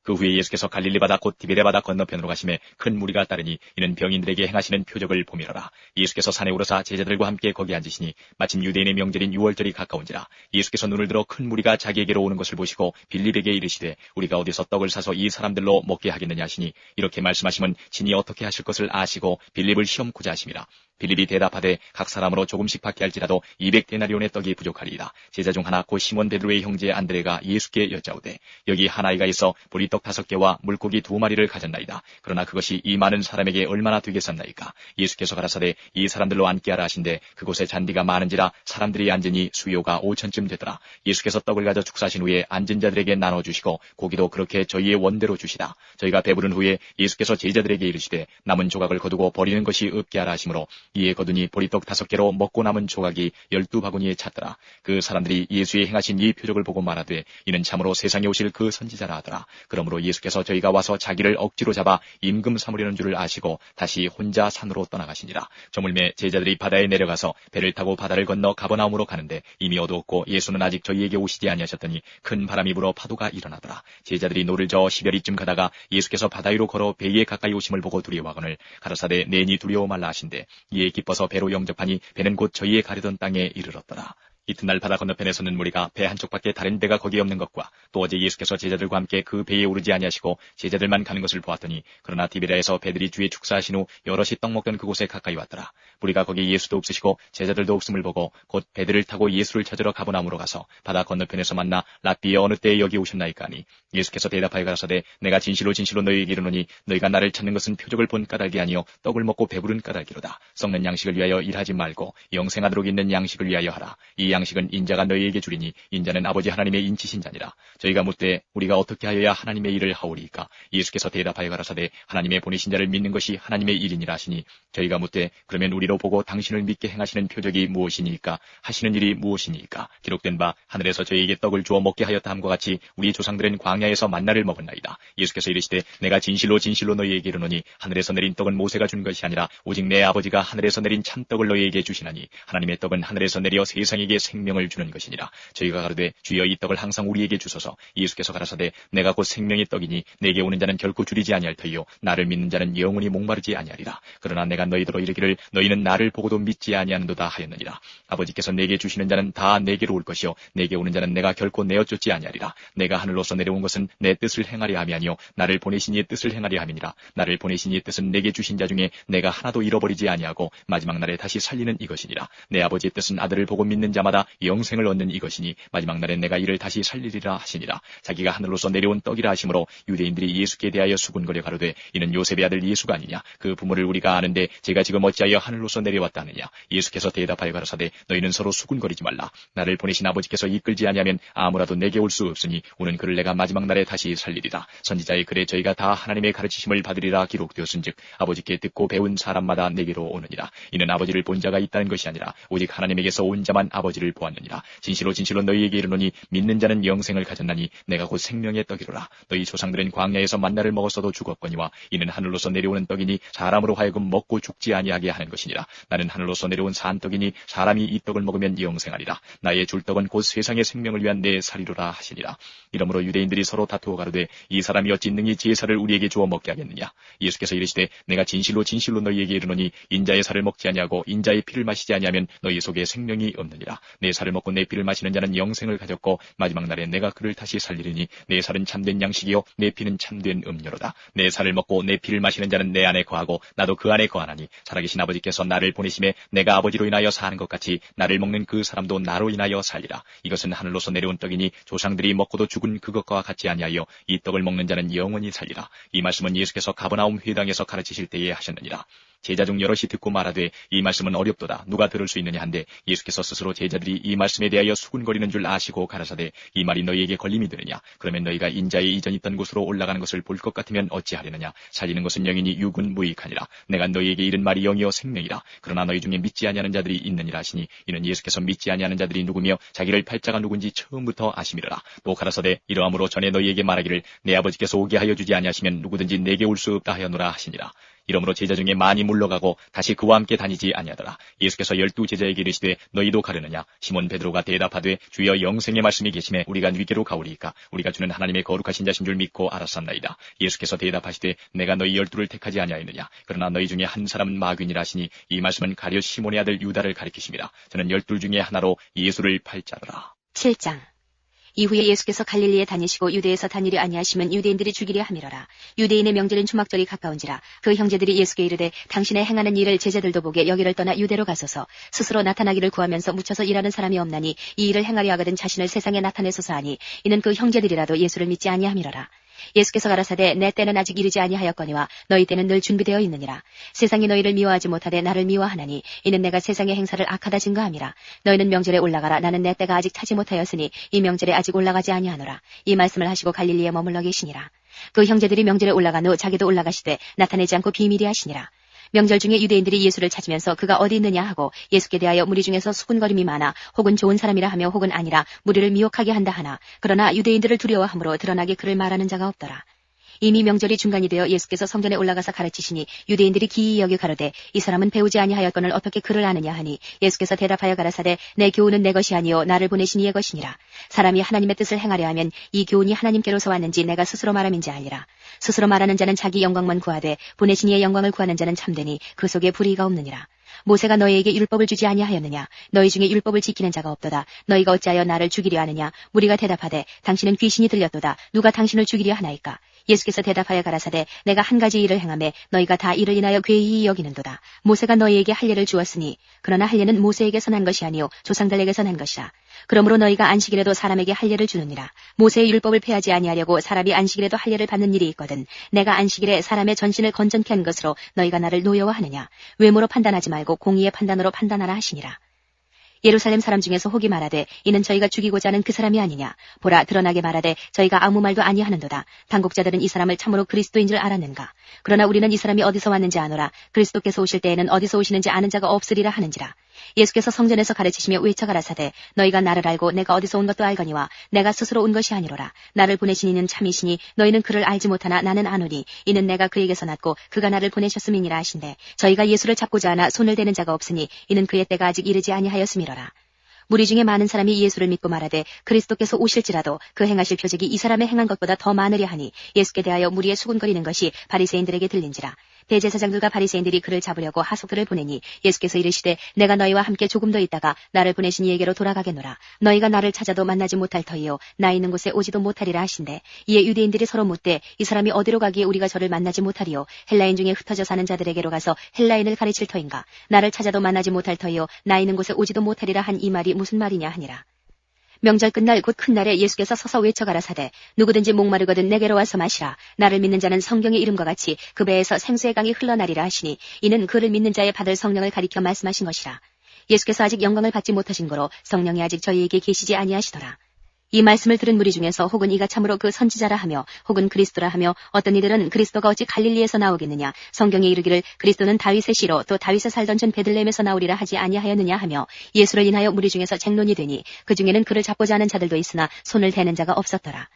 그 후에 예수께서 갈릴리 바다 곧 디베레 바다 건너편으로 가심에 큰 무리가 따르니 이는 병인들에게 행하시는 표적을 보미러라. 예수께서 산에 오르사 제자들과 함께 거기 앉으시니 마침 유대인의 명절인 유월절이 가까운지라. 예수께서 눈을 들어 큰 무리가 자기에게로 오는 것을 보시고 빌립에게 이르시되 우리가 어디서 떡을 사서 이 사람들로 먹게 하겠느냐 하시니 이렇게 말씀하시면 친히 어떻게 하실 것을 아시고 빌립을 시험코자 하심이라. 빌립이 대답하되 각 사람으로 조금씩 받게 할지라도 200데나리온의 떡이 부족하리이다. 제자 중 하나 곧 시몬 베드로의 형제 안드레가 예수께 여짜오되 여기 한 아이가 있어 보리떡 5개와 물고기 2마리를 가졌나이다. 그러나 그것이 이 많은 사람에게 얼마나 되겠었나이까. 예수께서 가라사대 이 사람들로 앉게 하라 하신데 그곳에 잔디가 많은지라 사람들이 앉으니 수요가 5천쯤 되더라. 예수께서 떡을 가져 축사하신 후에 앉은 자들에게 나눠주시고 고기도 그렇게 저희의 원대로 주시다. 저희가 배부른 후에 예수께서 제자들에게 이르시되 남은 조각을 거두고 버리는 것이 없게 하라 하시므로 이에 거두니 보리떡 5개로 먹고 남은 조각이 12바구니에 찼더라. 그 사람들이 예수의 행하신 이 표적을 보고 말하되 이는 참으로 세상에 오실 그 선지자라 하더라. 그러므로 예수께서 저희가 와서 자기를 억지로 잡아 임금 삼으려는 줄을 아시고 다시 혼자 산으로 떠나가시니라. 저물매 제자들이 바다에 내려가서 배를 타고 바다를 건너 가버나움으로 가는데 이미 어두웠고 예수는 아직 저희에게 오시지 아니하셨더니 큰 바람이 불어 파도가 일어나더라. 제자들이 노를 저어 10여리쯤 가다가 예수께서 바다 위로 걸어 배에 가까이 오심을 보고 두려워하거늘 가라사대 내니 두려워 말라 하신대 이에 기뻐서 배로 영접하니 배는 곧 저희의 가려던 땅에 이르렀더라. 이튿날 바다 건너편에 서는 무리가 배 한쪽밖에 다른 배가 거기 없는 것과 또 어제 예수께서 제자들과 함께 그 배에 오르지 아니하시고 제자들만 가는 것을 보았더니 그러나 디베라에서 배들이 주에 축사하신 후 여럿이 떡 먹던 그곳에 가까이 왔더라. 무리가 거기 예수도 없으시고 제자들도 없음을 보고 곧 배들을 타고 예수를 찾으러 가버나움으로 가서 바다 건너편에서 만나 랍비에 어느 때에 여기 오셨나이까 하니 예수께서 대답하여 가라사대 내가 진실로 진실로 너희에게 이르노니 너희가 나를 찾는 것은 표적을 본 까닭이 아니요 떡을 먹고 배부른 까닭이로다. 썩는 양식을 위하여 일하지 말고 영생하도록 있는 양식을 위하여 하라. 이 양식은 인자가 너희에게 주리니 인자는 아버지 하나님의 인치신 자니라. 저희가 묻되 우리가 어떻게 하여야 하나님의 일을 하오리이까. 예수께서 대답하여 가라사대 하나님의 보내신 자를 믿는 것이 하나님의 일이니라 하시니 저희가 묻되 그러면 우리로 보고 당신을 믿게 행하시는 표적이 무엇이니까 하시는 일이 무엇이니까. 기록된 바 하늘에서 저희에게 떡을 주어 먹게 하였다 함과 같이 우리 조상들은 광야에서 만나를 먹었나이다. 예수께서 이르시되 내가 진실로 진실로 너희에게 이르노니 하늘에서 내린 떡은 모세가 준 것이 아니라 오직 내 아버지가 하늘에서 내린 참떡을 너희에게 주시나니 하나님의 떡은 하늘에서 내려 세상에게 생명을 주는 것이니라. 저희가 가로되 주여 이 떡을 항상 우리에게 주소서. 예수께서 가라사대 내가 곧 생명의 떡이니 내게 오는 자는 결코 줄이지 아니할 터이요 나를 믿는 자는 영원히 목마르지 아니하리라. 그러나 내가 너희더러 이르기를 너희는 나를 보고도 믿지 아니하는도다 하였느니라. 아버지께서 내게 주시는 자는 다 내게로 올 것이요 내게 오는 자는 내가 결코 내어 쫓지 아니하리라. 내가 하늘로서 내려온 것은 내 뜻을 행하려 함이 아니요 나를 보내신 이의 뜻을 행하려 함이니라. 나를 보내신 이의 뜻은 내게 주신 자 중에 내가 하나도 잃어버리지 아니하고 마지막 날에 다시 살리는 이것이니라. 내 아버지의 뜻은 아들을 보고 믿는 자마다 받아 영생을 얻는 이것이니 마지막 날에 내가 이를 다시 살리리라 하시니라. 자기가 하늘로서 내려온 떡이라 하심으로 유대인들이 예수께 대하여 수군거려 가로되 이는 요셉의 아들 예수가 아니냐. 그 부모를 우리가 아는데 제가 지금 어찌하여 하늘로서 내려왔다 하느냐. 예수께서 대답하여 가라사대 너희는 서로 수군거리지 말라. 나를 보내신 아버지께서 이끌지 아니하면 아무라도 내게 올 수 없으니 오는 그를 내가 마지막 날에 다시 살리리라. 선지자의 글에 저희가 다 하나님의 가르치심을 받으리라 기록되었은즉 아버지께 듣고 배운 사람마다 내게로 오느니라. 이는 아버지를 본 자가 있다는 것이 아니라 오직 하나님에게서 온 자만 아버지를 보았느니라. 진실로 진실로 너희에게 이르노니 믿는 자는 영생을 가졌나니 내가 곧 생명의 떡이로라. 너희 조상들은 광야에서 만나를 먹었어도 죽었거니와 이는 하늘로서 내려오는 떡이니 사람으로 하여금 먹고 죽지 아니하게 하는 것이니라. 나는 하늘로서 내려온 산떡이니 사람이 이 떡을 먹으면 영생하리라. 나의 줄 떡은 곧 세상의 생명을 위한 내 살이로라 하시니라. 이러므로 유대인들이 서로 다투어 가로되 이 사람이 어찌 능히 제사를 우리에게 주어 먹게 하겠느냐. 예수께서 이르시되 내가 진실로 진실로 너희에게 이르노니 인자의 살을 먹지 아니하고 인자의 피를 마시지 아니하면 너희 속에 생명이 없느니라. 내 살을 먹고 내 피를 마시는 자는 영생을 가졌고 마지막 날에 내가 그를 다시 살리리니 내 살은 참된 양식이요 내 피는 참된 음료로다. 내 살을 먹고 내 피를 마시는 자는 내 안에 거하고 나도 그 안에 거하나니 살아계신 아버지께서 나를 보내심에 내가 아버지로 인하여 사는 것 같이 나를 먹는 그 사람도 나로 인하여 살리라. 이것은 하늘로서 내려온 떡이니 조상들이 먹고도 죽은 그것과 같지 아니하여 이 떡을 먹는 자는 영원히 살리라. 이 말씀은 예수께서 가버나움 회당에서 가르치실 때에 하셨느니라. 제자 중 여럿이 듣고 말하되 이 말씀은 어렵도다. 누가 들을 수 있느냐 한데 예수께서 스스로 제자들이 이 말씀에 대하여 수군거리는 줄 아시고 가라사대 이 말이 너희에게 걸림이 되느냐. 그러면 너희가 인자의 이전 있던 곳으로 올라가는 것을 볼 것 같으면 어찌하려느냐. 살리는 것은 영이니 육은 무익하니라. 내가 너희에게 이른 말이 영이요 생명이라. 그러나 너희 중에 믿지 아니하는 자들이 있느니라 하시니 이는 예수께서 믿지 아니하는 자들이 누구며 자기를 팔 자가 누군지 처음부터 아심이라. 또 가라사대 이러함으로 전에 너희에게 말하기를 내 아버지께서 오게 하여 주지 아니하시면 누구든지 내게 올 수 없다 하였노라 하시니라. 이러므로 제자 중에 많이 물러가고 다시 그와 함께 다니지 아니하더라. 예수께서 12 제자에게 이르시되 너희도 가려느냐. 시몬 베드로가 대답하되 주여 영생의 말씀이 계심에 우리가 네게로 가오리이까. 우리가 주는 하나님의 거룩하신 자신 줄 믿고 알았었나이다. 예수께서 대답하시되 내가 너희 12를 택하지 아니하였느냐. 그러나 너희 중에 한 사람은 마귀니라 하시니 이 말씀은 가룟 시몬의 아들 유다를 가리키심이라. 저는 12 중에 하나로 예수를 팔 자로라. 7장. 이후에 예수께서 갈릴리에 다니시고 유대에서 다니려 아니하시면 유대인들이 죽이려 함이로라. 유대인의 명절인 초막절이 가까운지라. 그 형제들이 예수께 이르되 당신의 행하는 일을 제자들도 보게 여기를 떠나 유대로 가소서. 스스로 나타나기를 구하면서 묻혀서 일하는 사람이 없나니 이 일을 행하려 하거든 자신을 세상에 나타내소서 하니 이는 그 형제들이라도 예수를 믿지 아니함이로라. 예수께서 가라사대 내 때는 아직 이르지 아니하였거니와 너희 때는 늘 준비되어 있느니라. 세상이 너희를 미워하지 못하되 나를 미워하나니 이는 내가 세상의 행사를 악하다 증거함이라. 너희는 명절에 올라가라. 나는 내 때가 아직 차지 못하였으니 이 명절에 아직 올라가지 아니하노라. 이 말씀을 하시고 갈릴리에 머물러 계시니라. 그 형제들이 명절에 올라간 후 자기도 올라가시되 나타내지 않고 비밀히 하시니라. 명절 중에 유대인들이 예수를 찾으면서 그가 어디 있느냐 하고 예수께 대하여 무리 중에서 수군거림이 많아 혹은 좋은 사람이라 하며 혹은 아니라 무리를 미혹하게 한다 하나 그러나 유대인들을 두려워함으로 드러나게 그를 말하는 자가 없더라. 이미 명절이 중간이 되어 예수께서 성전에 올라가서 가르치시니 유대인들이 기이히 여겨 가로되 이 사람은 배우지 아니하였거늘 어떻게 그를 아느냐 하니 예수께서 대답하여 가라사대 내 교훈은 내 것이 아니요 나를 보내신 이의 것이니라. 사람이 하나님의 뜻을 행하려 하면 이 교훈이 하나님께로서 왔는지 내가 스스로 말함인지 알리라. 스스로 말하는 자는 자기 영광만 구하되 보내신 이의 영광을 구하는 자는 참되니 그 속에 불의가 없느니라. 모세가 너희에게 율법을 주지 아니하였느냐. 너희 중에 율법을 지키는 자가 없도다. 너희가 어찌하여 나를 죽이려 하느냐. 무리가 대답하되 당신은 귀신이 들렸도다. 누가 당신을 죽이려 하나이까. 예수께서 대답하여 가라사대 내가 한 가지 일을 행하매 너희가 다 이를 인하여 괴이히 여기는도다. 모세가 너희에게 할례를 주었으니 그러나 할례는 모세에게서 난 것이 아니요 조상들에게서 난 것이라. 그러므로 너희가 안식일에도 사람에게 할례를 주느니라. 모세의 율법을 폐하지 아니하려고 사람이 안식일에도 할례를 받는 일이 있거든 내가 안식일에 사람의 전신을 건전케 한 것으로 너희가 나를 노여워하느냐. 외모로 판단하지 말고 공의의 판단으로 판단하라 하시니라. 예루살렘 사람 중에서 혹이 말하되 이는 저희가 죽이고자 하는 그 사람이 아니냐. 보라 드러나게 말하되 저희가 아무 말도 아니하는도다. 당국자들은 이 사람을 참으로 그리스도인 줄 알았는가. 그러나 우리는 이 사람이 어디서 왔는지 아노라. 그리스도께서 오실 때에는 어디서 오시는지 아는 자가 없으리라 하는지라. 예수께서 성전에서 가르치시며 외쳐 가라사대 너희가 나를 알고 내가 어디서 온 것도 알거니와 내가 스스로 온 것이 아니로라. 나를 보내신 이는 참이시니 너희는 그를 알지 못하나 나는 아노니 이는 내가 그에게서 났고 그가 나를 보내셨음이니라 하신대 저희가 예수를 잡고자 하나 손을 대는 자가 없으니 이는 그의 때가 아직 이르지 아니하였음이로라. 무리 중에 많은 사람이 예수를 믿고 말하되 그리스도께서 오실지라도 그 행하실 표적이 이 사람의 행한 것보다 더 많으려 하니 예수께 대하여 무리의 수군거리는 것이 바리새인들에게 들린지라. 대제사장들과 바리새인들이 그를 잡으려고 하속들을 보내니 예수께서 이르시되 내가 너희와 함께 조금 더 있다가 나를 보내신 이에게로 돌아가겠노라. 너희가 나를 찾아도 만나지 못할 터이요 나 있는 곳에 오지도 못하리라 하신대. 이에 유대인들이 서로 묻되 이 사람이 어디로 가기에 우리가 저를 만나지 못하리요 헬라인 중에 흩어져 사는 자들에게로 가서 헬라인을 가르칠 터인가. 나를 찾아도 만나지 못할 터이요 나 있는 곳에 오지도 못하리라 한 이 말이 무슨 말이냐 하니라. 명절 끝날 곧 큰 날에 예수께서 서서 외쳐 가라사대 누구든지 목마르거든 내게로 와서 마시라. 나를 믿는 자는 성경의 이름과 같이 그 배에서 생수의 강이 흘러나리라 하시니 이는 그를 믿는 자의 받을 성령을 가리켜 말씀하신 것이라. 예수께서 아직 영광을 받지 못하신 거로 성령이 아직 저희에게 계시지 아니하시더라. 이 말씀을 들은 무리 중에서 혹은 이가 참으로 그 선지자라 하며 혹은 그리스도라 하며 어떤 이들은 그리스도가 어찌 갈릴리에서 나오겠느냐 성경에 이르기를 그리스도는 다윗의 씨로 또 다윗에 살던 전 베들레헴에서 나오리라 하지 아니하였느냐 하며 예수를 인하여 무리 중에서 쟁론이 되니 그 중에는 그를 잡고자 하는 자들도 있으나 손을 대는 자가 없었더라.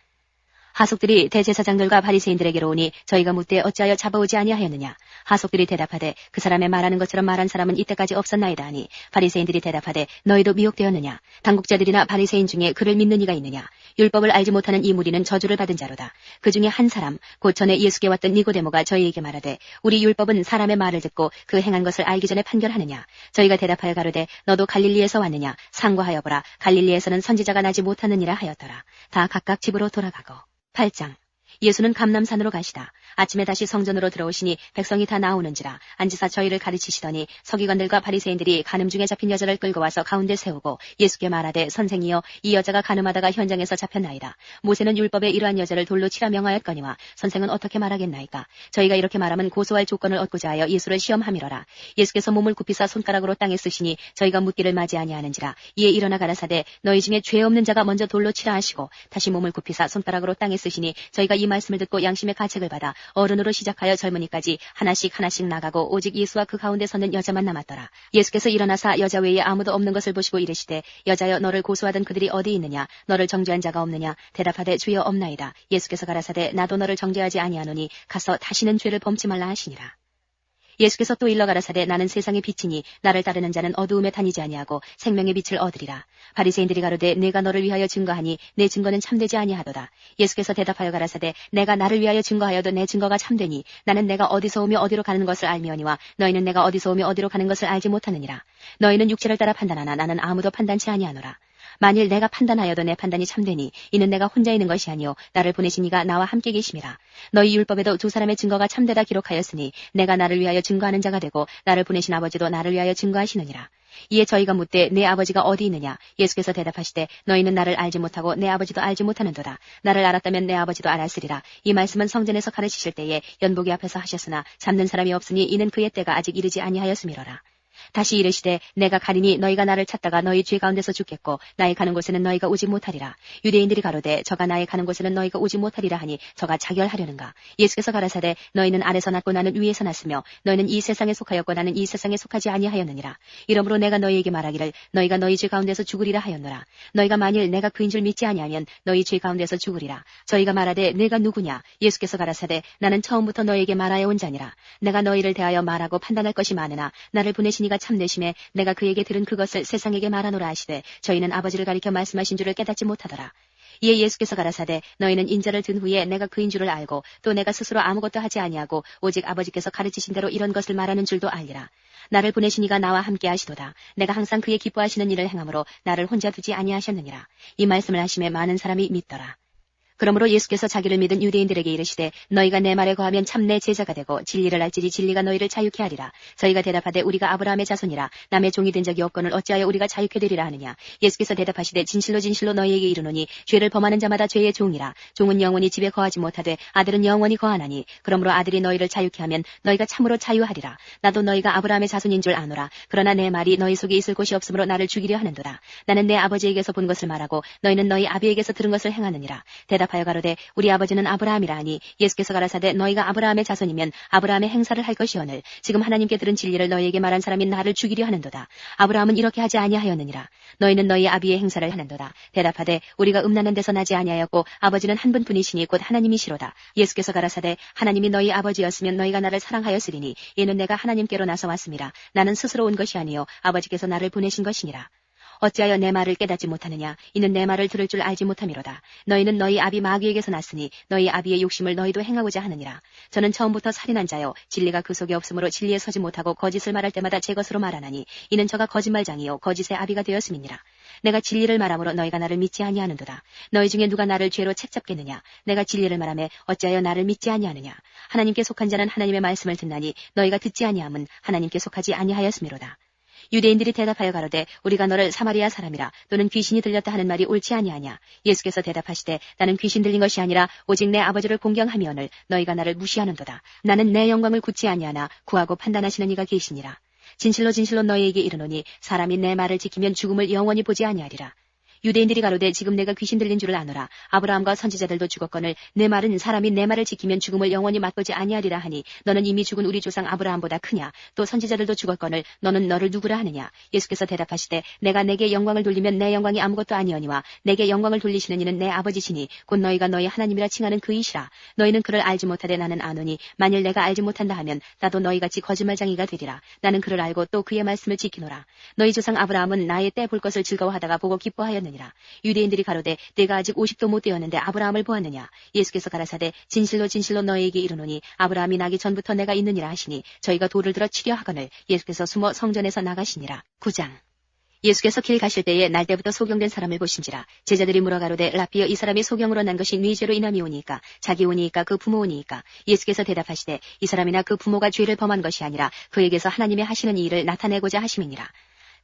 하속들이 대제사장들과 바리새인들에게로 오니 저희가 묻되 어찌하여 잡아오지 아니하였느냐. 하속들이 대답하되 그 사람의 말하는 것처럼 말한 사람은 이때까지 없었나이다 하니 바리새인들이 대답하되 너희도 미혹되었느냐. 당국자들이나 바리새인 중에 그를 믿는 이가 있느냐. 율법을 알지 못하는 이 무리는 저주를 받은 자로다. 그 중에 한 사람 곧 전에 예수께 왔던 니고데모가 저희에게 말하되 우리 율법은 사람의 말을 듣고 그 행한 것을 알기 전에 판결하느냐. 저희가 대답하여 가로되 너도 갈릴리에서 왔느냐. 상고하여 보라. 갈릴리에서는 선지자가 나지 못하느니라 하였더라. 다 각각 집으로 돌아가고. 8장. 예수는 감람산으로 가시다. 아침에 다시 성전으로 들어오시니 백성이 다 나오는지라 앉으사 저희를 가르치시더니 서기관들과 바리새인들이 간음 중에 잡힌 여자를 끌고 와서 가운데 세우고 예수께 말하되 선생이여 이 여자가 간음하다가 현장에서 잡혔나이다. 모세는 율법에 이러한 여자를 돌로 치라 명하였거니와 선생은 어떻게 말하겠나이까. 저희가 이렇게 말하면 고소할 조건을 얻고자 하여 예수를 시험함이로라. 예수께서 몸을 굽히사 손가락으로 땅에 쓰시니 저희가 묻기를 맞이 아니하는지라. 이에 일어나 가라사대 너희 중에 죄 없는 자가 먼저 돌로 치라 하시고 다시 몸을 굽히사 손가락으로 땅에 쓰시니 저희가 이 말씀을 듣고 양심의 가책을 받아 어른으로 시작하여 젊은이까지 하나씩 나가고 오직 예수와 그 가운데 서는 여자만 남았더라. 예수께서 일어나사 여자 외에 아무도 없는 것을 보시고 이르시되 여자여 너를 고소하던 그들이 어디 있느냐. 너를 정죄한 자가 없느냐. 대답하되 주여 없나이다. 예수께서 가라사대 나도 너를 정죄하지 아니하노니 가서 다시는 죄를 범치 말라 하시니라. 예수께서 또 일러 가라사대 나는 세상의 빛이니 나를 따르는 자는 어두움에 다니지 아니하고 생명의 빛을 얻으리라. 바리새인들이 가로되 내가 너를 위하여 증거하니 내 증거는 참되지 아니하도다. 예수께서 대답하여 가라사대 내가 나를 위하여 증거하여도 내 증거가 참되니 나는 내가 어디서 오며 어디로 가는 것을 알미오니와 너희는 내가 어디서 오며 어디로 가는 것을 알지 못하느니라. 너희는 육체를 따라 판단하나 나는 아무도 판단치 아니하노라. 만일 내가 판단하여도 내 판단이 참되니 이는 내가 혼자 있는 것이 아니요 나를 보내신 이가 나와 함께 계심이라. 너희 율법에도 두 사람의 증거가 참되다 기록하였으니 내가 나를 위하여 증거하는 자가 되고 나를 보내신 아버지도 나를 위하여 증거하시느니라. 이에 저희가 묻되 내 아버지가 어디 있느냐. 예수께서 대답하시되 너희는 나를 알지 못하고 내 아버지도 알지 못하는도다. 나를 알았다면 내 아버지도 알았으리라. 이 말씀은 성전에서 가르치실 때에 연복이 앞에서 하셨으나 잡는 사람이 없으니 이는 그의 때가 아직 이르지 아니하였음이로라. 다시 이르시되 내가 가리니 너희가 나를 찾다가 너희 죄 가운데서 죽겠고 나의 가는 곳에는 너희가 오지 못하리라. 유대인들이 가로되 저가 나의 가는 곳에는 너희가 오지 못하리라 하니 저가 자결하려는가. 예수께서 가라사대 너희는 아래서 났고 나는 위에서 났으며 너희는 이 세상에 속하였고 나는 이 세상에 속하지 아니하였느니라. 이러므로 내가 너희에게 말하기를 너희가 너희 죄 가운데서 죽으리라 하였노라. 너희가 만일 내가 그인 줄 믿지 아니하면 너희 죄 가운데서 죽으리라. 저희가 말하되 내가 누구냐. 예수께서 가라사대 나는 처음부터 너희에게 말하여 온 자니라. 내가 너희를 대하여 말하고 판단할 것이 많으나 나를 보내신 이가 참되심에 내가 그에게 들은 그것을 세상에게 말하노라 하시되 저희는 아버지를 가리켜 말씀하신 줄을 깨닫지 못하더라. 이에 예수께서 가라사대 너희는 인자를 든 후에 내가 그인 줄을 알고 또 내가 스스로 아무것도 하지 아니하고 오직 아버지께서 가르치신 대로 이런 것을 말하는 줄도 알리라. 나를 보내신 이가 나와 함께 하시도다. 내가 항상 그의 기뻐하시는 일을 행함으로 나를 혼자 두지 아니하셨느니라. 이 말씀을 하심에 많은 사람이 믿더라. 그러므로 예수께서 자기를 믿은 유대인들에게 이르시되 너희가 내 말에 거하면 참 내 제자가 되고 진리를 알지니 진리가 너희를 자유케 하리라. 저희가 대답하되 우리가 아브라함의 자손이라 남의 종이 된 적이 없거늘 어찌하여 우리가 자유케 되리라 하느냐. 예수께서 대답하시되 진실로 진실로 너희에게 이르노니 죄를 범하는 자마다 죄의 종이라. 종은 영원히 집에 거하지 못하되 아들은 영원히 거하나니 그러므로 아들이 너희를 자유케 하면 너희가 참으로 자유하리라. 나도 너희가 아브라함의 자손인 줄 아노라. 그러나 내 말이 너희 속에 있을 곳이 없으므로 나를 죽이려 하는도다. 나는 내 아버지에게서 본 것을 말하고 너희는 너희 아비에게서 들은 것을 행하느니라. 대답하여 가로되 우리 아버지는 아브라함이라 하니 예수께서 가라사대 너희가 아브라함의 자손이면 아브라함의 행사를 할 것이오늘 지금 하나님께 들은 진리를 너희에게 말한 사람이 나를 죽이려 하는도다. 아브라함은 이렇게 하지 아니하였느니라. 너희는 너희 아비의 행사를 하는도다. 대답하되 우리가 음란한 데서 나지 아니하였고 아버지는 한 분뿐이시니 곧 하나님이시로다. 예수께서 가라사대 하나님이 너희 아버지였으면 너희가 나를 사랑하였으리니 이는 내가 하나님께로 나서 왔음이라. 나는 스스로 온 것이 아니요 아버지께서 나를 보내신 것이니라. 어찌하여 내 말을 깨닫지 못하느냐? 이는 내 말을 들을 줄 알지 못함이로다. 너희는 너희 아비 마귀에게서 났으니 너희 아비의 욕심을 너희도 행하고자 하느니라. 저는 처음부터 살인한 자요 진리가 그 속에 없으므로 진리에 서지 못하고 거짓을 말할 때마다 제 것으로 말하나니 이는 저가 거짓말장이요 거짓의 아비가 되었음이니라. 내가 진리를 말하므로 너희가 나를 믿지 아니하는도다. 너희 중에 누가 나를 죄로 책잡겠느냐? 내가 진리를 말하매 어찌하여 나를 믿지 아니하느냐? 하나님께 속한 자는 하나님의 말씀을 듣나니 너희가 듣지 아니함은 하나님께 속하지 아니하였음이로다. 유대인들이 대답하여 가로되 우리가 너를 사마리아 사람이라 또는 귀신이 들렸다 하는 말이 옳지 아니하냐? 예수께서 대답하시되 나는 귀신 들린 것이 아니라 오직 내 아버지를 공경하미오늘 너희가 나를 무시하는도다. 나는 내 영광을 굳지 아니하나 구하고 판단하시는 이가 계시니라. 진실로 진실로 너희에게 이르노니 사람이 내 말을 지키면 죽음을 영원히 보지 아니하리라. 유대인들이 가로되 지금 내가 귀신 들린 줄을 아노라. 아브라함과 선지자들도 죽었거늘 내 말은 사람이 내 말을 지키면 죽음을 영원히 맛보지 아니하리라 하니 너는 이미 죽은 우리 조상 아브라함보다 크냐? 또 선지자들도 죽었거늘 너는 너를 누구라 하느냐? 예수께서 대답하시되 내가 내게 영광을 돌리면 내 영광이 아무것도 아니오니와 내게 영광을 돌리시는 이는 내 아버지시니 곧 너희가 너희 하나님이라 칭하는 그이시라. 너희는 그를 알지 못하되 나는 아노니 만일 내가 알지 못한다 하면 나도 너희같이 거짓말장이가 되리라. 나는 그를 알고 또 그의 말씀을 지키노라. 너희 조상 아브라함은 나의 때 볼 것을 즐거워하다가 보고 기뻐하였느니라. 유대인들이 가로되 내가 아직 50도 못 되었는데 아브라함을 보았느냐? 예수께서 가라사대 진실로 진실로 너희에게 이르노니 아브라함이 나기 전부터 내가 있느니라 하시니 저희가 돌을 들어 치려 하거늘 예수께서 숨어 성전에서 나가시니라. 9장. 예수께서 길 가실 때에 날 때부터 소경된 사람을 보신지라. 제자들이 물어 가로되 라피여 이 사람이 소경으로 난 것이 네 죄로 인함이오니이까 자기 오니이까 그 부모 오니이까? 예수께서 대답하시되 이 사람이나 그 부모가 죄를 범한 것이 아니라 그에게서 하나님의 하시는 이 일을 나타내고자 하심이니라.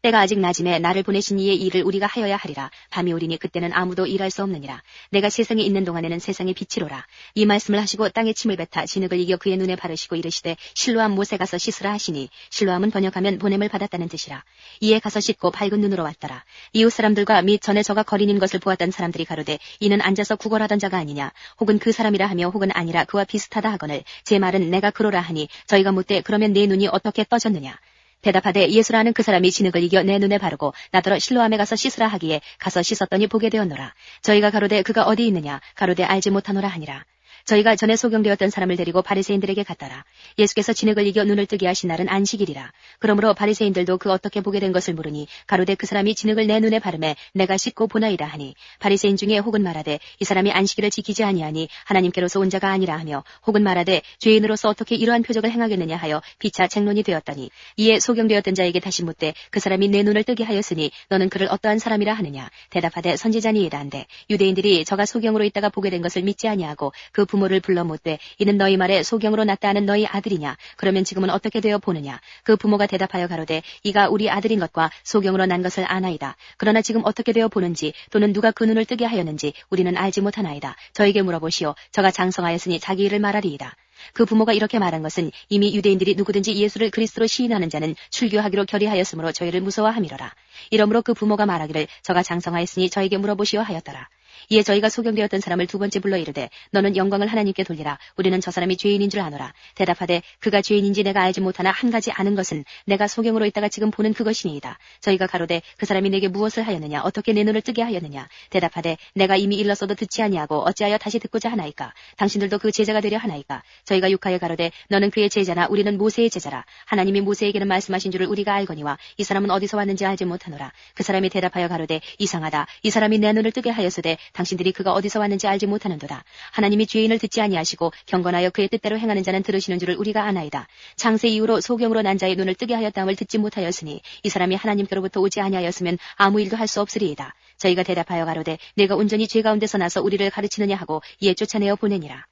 때가 아직 낮음에 나를 보내신 이의 일을 우리가 하여야 하리라. 밤이 오리니 그때는 아무도 일할 수 없느니라. 내가 세상에 있는 동안에는 세상의 빛이로라. 이 말씀을 하시고 땅에 침을 뱉아 진흙을 이겨 그의 눈에 바르시고 이르시되 실로암 못에 가서 씻으라 하시니 실로암은 번역하면 보냄을 받았다는 뜻이라. 이에 가서 씻고 밝은 눈으로 왔더라. 이웃 사람들과 및 전에 저가 거린인 것을 보았던 사람들이 가로되 이는 앉아서 구걸하던 자가 아니냐? 혹은 그 사람이라 하며 혹은 아니라 그와 비슷하다 하거늘 제 말은 내가 그로라 하니 저희가 묻되 그러면 네 눈이 어떻게 떠졌느냐? 대답하되 예수라는 그 사람이 진흙을 이겨 내 눈에 바르고 나더러 실로암에 가서 씻으라 하기에 가서 씻었더니 보게 되었노라. 저희가 가로되 그가 어디 있느냐? 가로되 알지 못하노라 하니라. 저희가 전에 소경되었던 사람을 데리고 바리새인들에게 갔더라. 예수께서 진흙을 이겨 눈을 뜨게 하신 날은 안식일이라. 그러므로 바리새인들도 그 어떻게 보게 된 것을 물으니 가로되 그 사람이 진흙을 내 눈에 바르매 내가 씻고 보나이다 하니 바리새인 중에 혹은 말하되 이 사람이 안식일을 지키지 아니하니 하나님께로서 온 자가 아니라 하며 혹은 말하되 죄인으로서 어떻게 이러한 표적을 행하겠느냐 하여 피차 쟁론이 되었더니 이에 소경되었던 자에게 다시 묻되 그 사람이 내 눈을 뜨게 하였으니 너는 그를 어떠한 사람이라 하느냐? 대답하되 선지자니이다 한데 유대인들이 저가 소경으로 있다가 보게 된 것을 믿지 아니하고 그 부모를 불러 묻되 이는 너희 말에 소경으로 났다 하는 너희 아들이냐? 그러면 지금은 어떻게 되어 보느냐? 그 부모가 대답하여 가로되 이가 우리 아들인 것과 소경으로 난 것을 아나이다. 그러나 지금 어떻게 되어 보는지 또는 누가 그 눈을 뜨게 하였는지 우리는 알지 못하나이다. 저에게 물어보시오. 저가 장성하였으니 자기 일을 말하리이다. 그 부모가 이렇게 말한 것은 이미 유대인들이 누구든지 예수를 그리스도로 시인하는 자는 출교하기로 결의하였으므로 저희를 무서워함이로라. 이러므로 그 부모가 말하기를 저가 장성하였으니 저에게 물어보시오 하였더라. 이에 저희가 소경되었던 사람을 두 번째 불러 이르되 너는 영광을 하나님께 돌리라. 우리는 저 사람이 죄인인 줄 아노라. 대답하되 그가 죄인인지 내가 알지 못하나 한 가지 아는 것은 내가 소경으로 있다가 지금 보는 그것이니이다. 저희가 가로되 그 사람이 내게 무엇을 하였느냐? 어떻게 내 눈을 뜨게 하였느냐? 대답하되 내가 이미 일렀어도 듣지 아니하고 어찌하여 다시 듣고자 하나이까? 당신들도 그 제자가 되려 하나이까? 저희가 욕하여 가로되 너는 그의 제자나 우리는 모세의 제자라. 하나님이 모세에게는 말씀하신 줄을 우리가 알거니와 이 사람은 어디서 왔는지 알지 못하노라. 그 사람이 대답하여 가로되 이상하다. 이 사람이 내 눈을 뜨게 하였으되 당신들이 그가 어디서 왔는지 알지 못하는도다. 하나님이 죄인을 듣지 아니하시고 경건하여 그의 뜻대로 행하는 자는 들으시는 줄을 우리가 아나이다. 창세 이후로 소경으로 난 자의 눈을 뜨게 하였다함을 듣지 못하였으니 이 사람이 하나님께로부터 오지 아니하였으면 아무 일도 할 수 없으리이다. 저희가 대답하여 가로되 내가 온전히 죄 가운데서 나서 우리를 가르치느냐 하고 이에 쫓아내어 보내니라.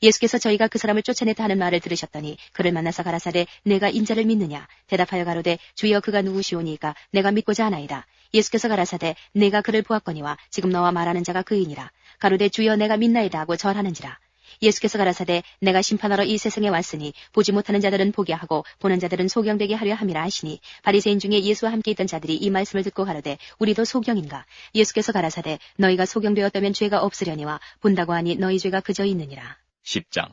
예수께서 저희가 그 사람을 쫓아냈다 하는 말을 들으셨더니 그를 만나서 가라사대 내가 인자를 믿느냐? 대답하여 가로되 주여 그가 누구시오니이까 내가 믿고자 하나이다. 예수께서 가라사대 내가 그를 보았거니와 지금 너와 말하는 자가 그이니라. 가로되 주여 내가 믿나이다 하고 절하는지라. 예수께서 가라사대 내가 심판하러 이 세상에 왔으니 보지 못하는 자들은 보게 하고 보는 자들은 소경되게 하려 함이라 하시니 바리새인 중에 예수와 함께 있던 자들이 이 말씀을 듣고 가로되 우리도 소경인가? 예수께서 가라사대 너희가 소경되었다면 죄가 없으려니와 본다고 하니 너희 죄가 그저 있느니라. 10장.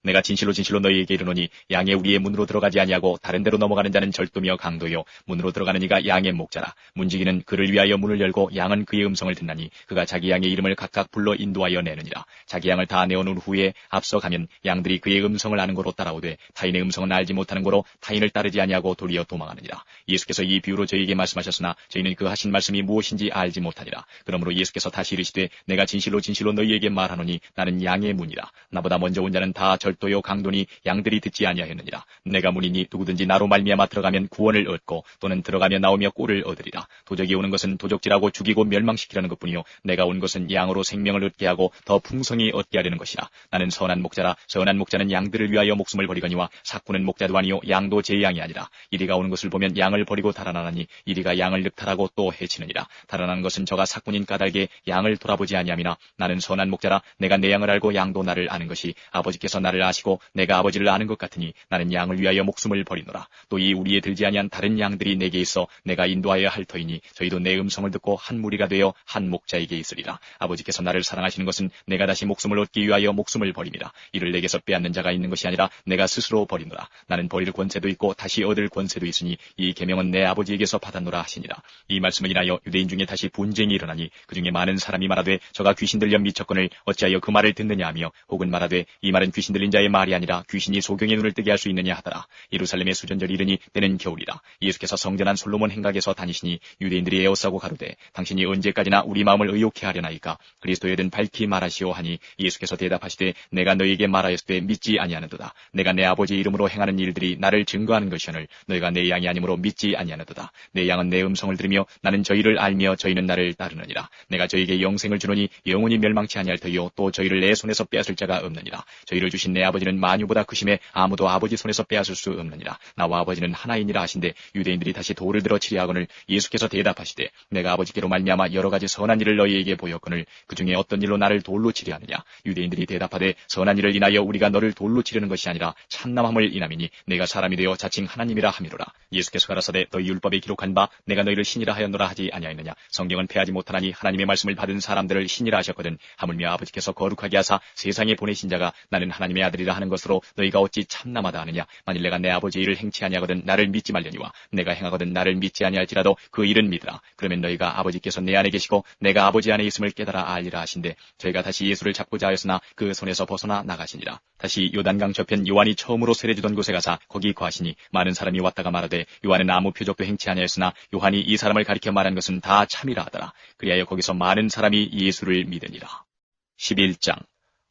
내가 진실로 진실로 너희에게 이르노니 양의 우리의 문으로 들어가지 아니하고 다른 데로 넘어가는 자는 절도며 강도요 문으로 들어가는 이가 양의 목자라. 문지기는 그를 위하여 문을 열고 양은 그의 음성을 듣나니 그가 자기 양의 이름을 각각 불러 인도하여 내느니라. 자기 양을 다 내어놓은 후에 앞서 가면 양들이 그의 음성을 아는 고로 따라오되 타인의 음성은 알지 못하는 고로 타인을 따르지 아니하고 도리어 도망하느니라. 예수께서 이 비유로 저희에게 말씀하셨으나 저희는 그 하신 말씀이 무엇인지 알지 못하니라. 그러므로 예수께서 다시 이르시되 내가 진실로 진실로 너희에게 말하노니 나는 양의 문이라. 나보다 먼저 온 자는 다 절도요 강도니 양들이 듣지 아니하였느니라. 내가 문이니 누구든지 나로 말미암아 들어가면 구원을 얻고 또는 들어가며 나오며 꼴을 얻으리라. 도적이 오는 것은 도적질하고 죽이고 멸망시키려는 것뿐이요 내가 온 것은 양으로 생명을 얻게 하고 더 풍성히 얻게 하려는 것이라. 나는 선한 목자라. 선한 목자는 양들을 위하여 목숨을 버리거니와 삭구는 목자도 아니요 양도 제 양이 아니라. 이리가 오는 것을 보면 양을 버리고 달아나니 이리가 양을 늑탈하고 또 해치느니라. 달아나는 것은 저가 삭군인 까닭에 양을 돌아보지 아니함이나 나는 선한 목자라. 내가 내 양을 알고 양도 나를 아는 것이 아버지께서 나를 아시고 내가 아버지를 아는 것 같으니 나는 양을 위하여 목숨을 버리노라. 또 이 우리에 들지 아니한 다른 양들이 내게 있어 내가 인도하여야 할 터이니 저희도 내 음성을 듣고 한 무리가 되어 한 목자에게 있으리라. 아버지께서 나를 사랑하시는 것은 내가 다시 목숨을 얻기 위하여 목숨을 버림이라. 이를 내게서 빼앗는 자가 있는 것이 아니라 내가 스스로 버리노라. 나는 버릴 권세도 있고 다시 얻을 권세도 있으니 이 계명은 내 아버지에게서 받았노라 하시니라. 이 말씀을 인하여 유대인 중에 다시 분쟁이 일어나니 그 중에 많은 사람이 말하되 저가 귀신 들려 미쳤거늘 어찌하여 그 말을 듣느냐 하며 혹은 말하되 이 말은 귀신 들린 자의 말이 아니라 귀신이 소경의 눈을 뜨게 할 수 있느냐 하더라. 예루살렘의 수전절이 이르니 때는 겨울이라. 예수께서 성전한 솔로몬 행각에서 다니시니 유대인들이 에워싸고 가로되 당신이 언제까지나 우리 마음을 의욕해 하려나이까 그리스도여든 밝히 말하시오 하니 예수께서 대답하시되 내가 너희에게 말하였을 때 믿지 아니하는도다. 내가 내 아버지 이름으로 행하는 일들이 나를 증거하는 것이오늘 너희가 내 양이 아니므로 믿지 아니하는도다. 내 양은 내 음성을 들으며 나는 저희를 알며 저희는 나를 따르느니라. 내가 저희에게 영생을 주노니 영원히 멸망치 아니할 터이요 또 저희를 내 손에서 빼앗을 자가 없느니라. 저희를 주신 내 아버지는 만유보다 크심에 아무도 아버지 손에서 빼앗을 수 없느니라. 나와 아버지는 하나이니라 하신데 유대인들이 다시 돌을 들어 치려하거늘 예수께서 대답하시되 내가 아버지께로 말미암아 여러 가지 선한 일을 너희에게 보였거늘 그 중에 어떤 일로 나를 돌로 치려 하느냐. 유대인들이 대답하되 선한 일을 인하여 우리가 너를 돌로 치려는 것이 아니라 참남함을 인함이니 내가 사람이 되어 자칭 하나님이라 함이로라. 예수께서 가라사대 너희 율법에 기록한 바 내가 너희를 신이라 하였노라 하지 아니하였느냐. 성경은 패하지 못하나니 하나님의 말씀을 받은 사람들을 신이라 하셨거든 하물며 아버지께서 거룩하게 하사 세상에 보내신 자가 나는 하나님의 아들이라 하는 것으로 너희가 어찌 참남하다 하느냐. 만일 내가 내 아버지의 일을 행치 아니하거든 나를 믿지 말려니와 내가 행하거든 나를 믿지 아니할지라도 그 일은 믿으라. 그러면 너희가 아버지께서 내 안에 계시고 내가 아버지 안에 있음을 깨달아 알리라 하신데 저희가 다시 예수를 잡고자 하였으나 그 손에서 벗어나 나가시니라. 다시 요단강 저편 요한이 처음으로 세례주던 곳에 가사 거기 거하시니 많은 사람이 왔다가 말하되 요한은 아무 표적도 행치 아니하였으나 요한이 이 사람을 가리켜 말한 것은 다 참이라 하더라. 그리하여 거기서 많은 사람이 예수를 믿으니라. 11장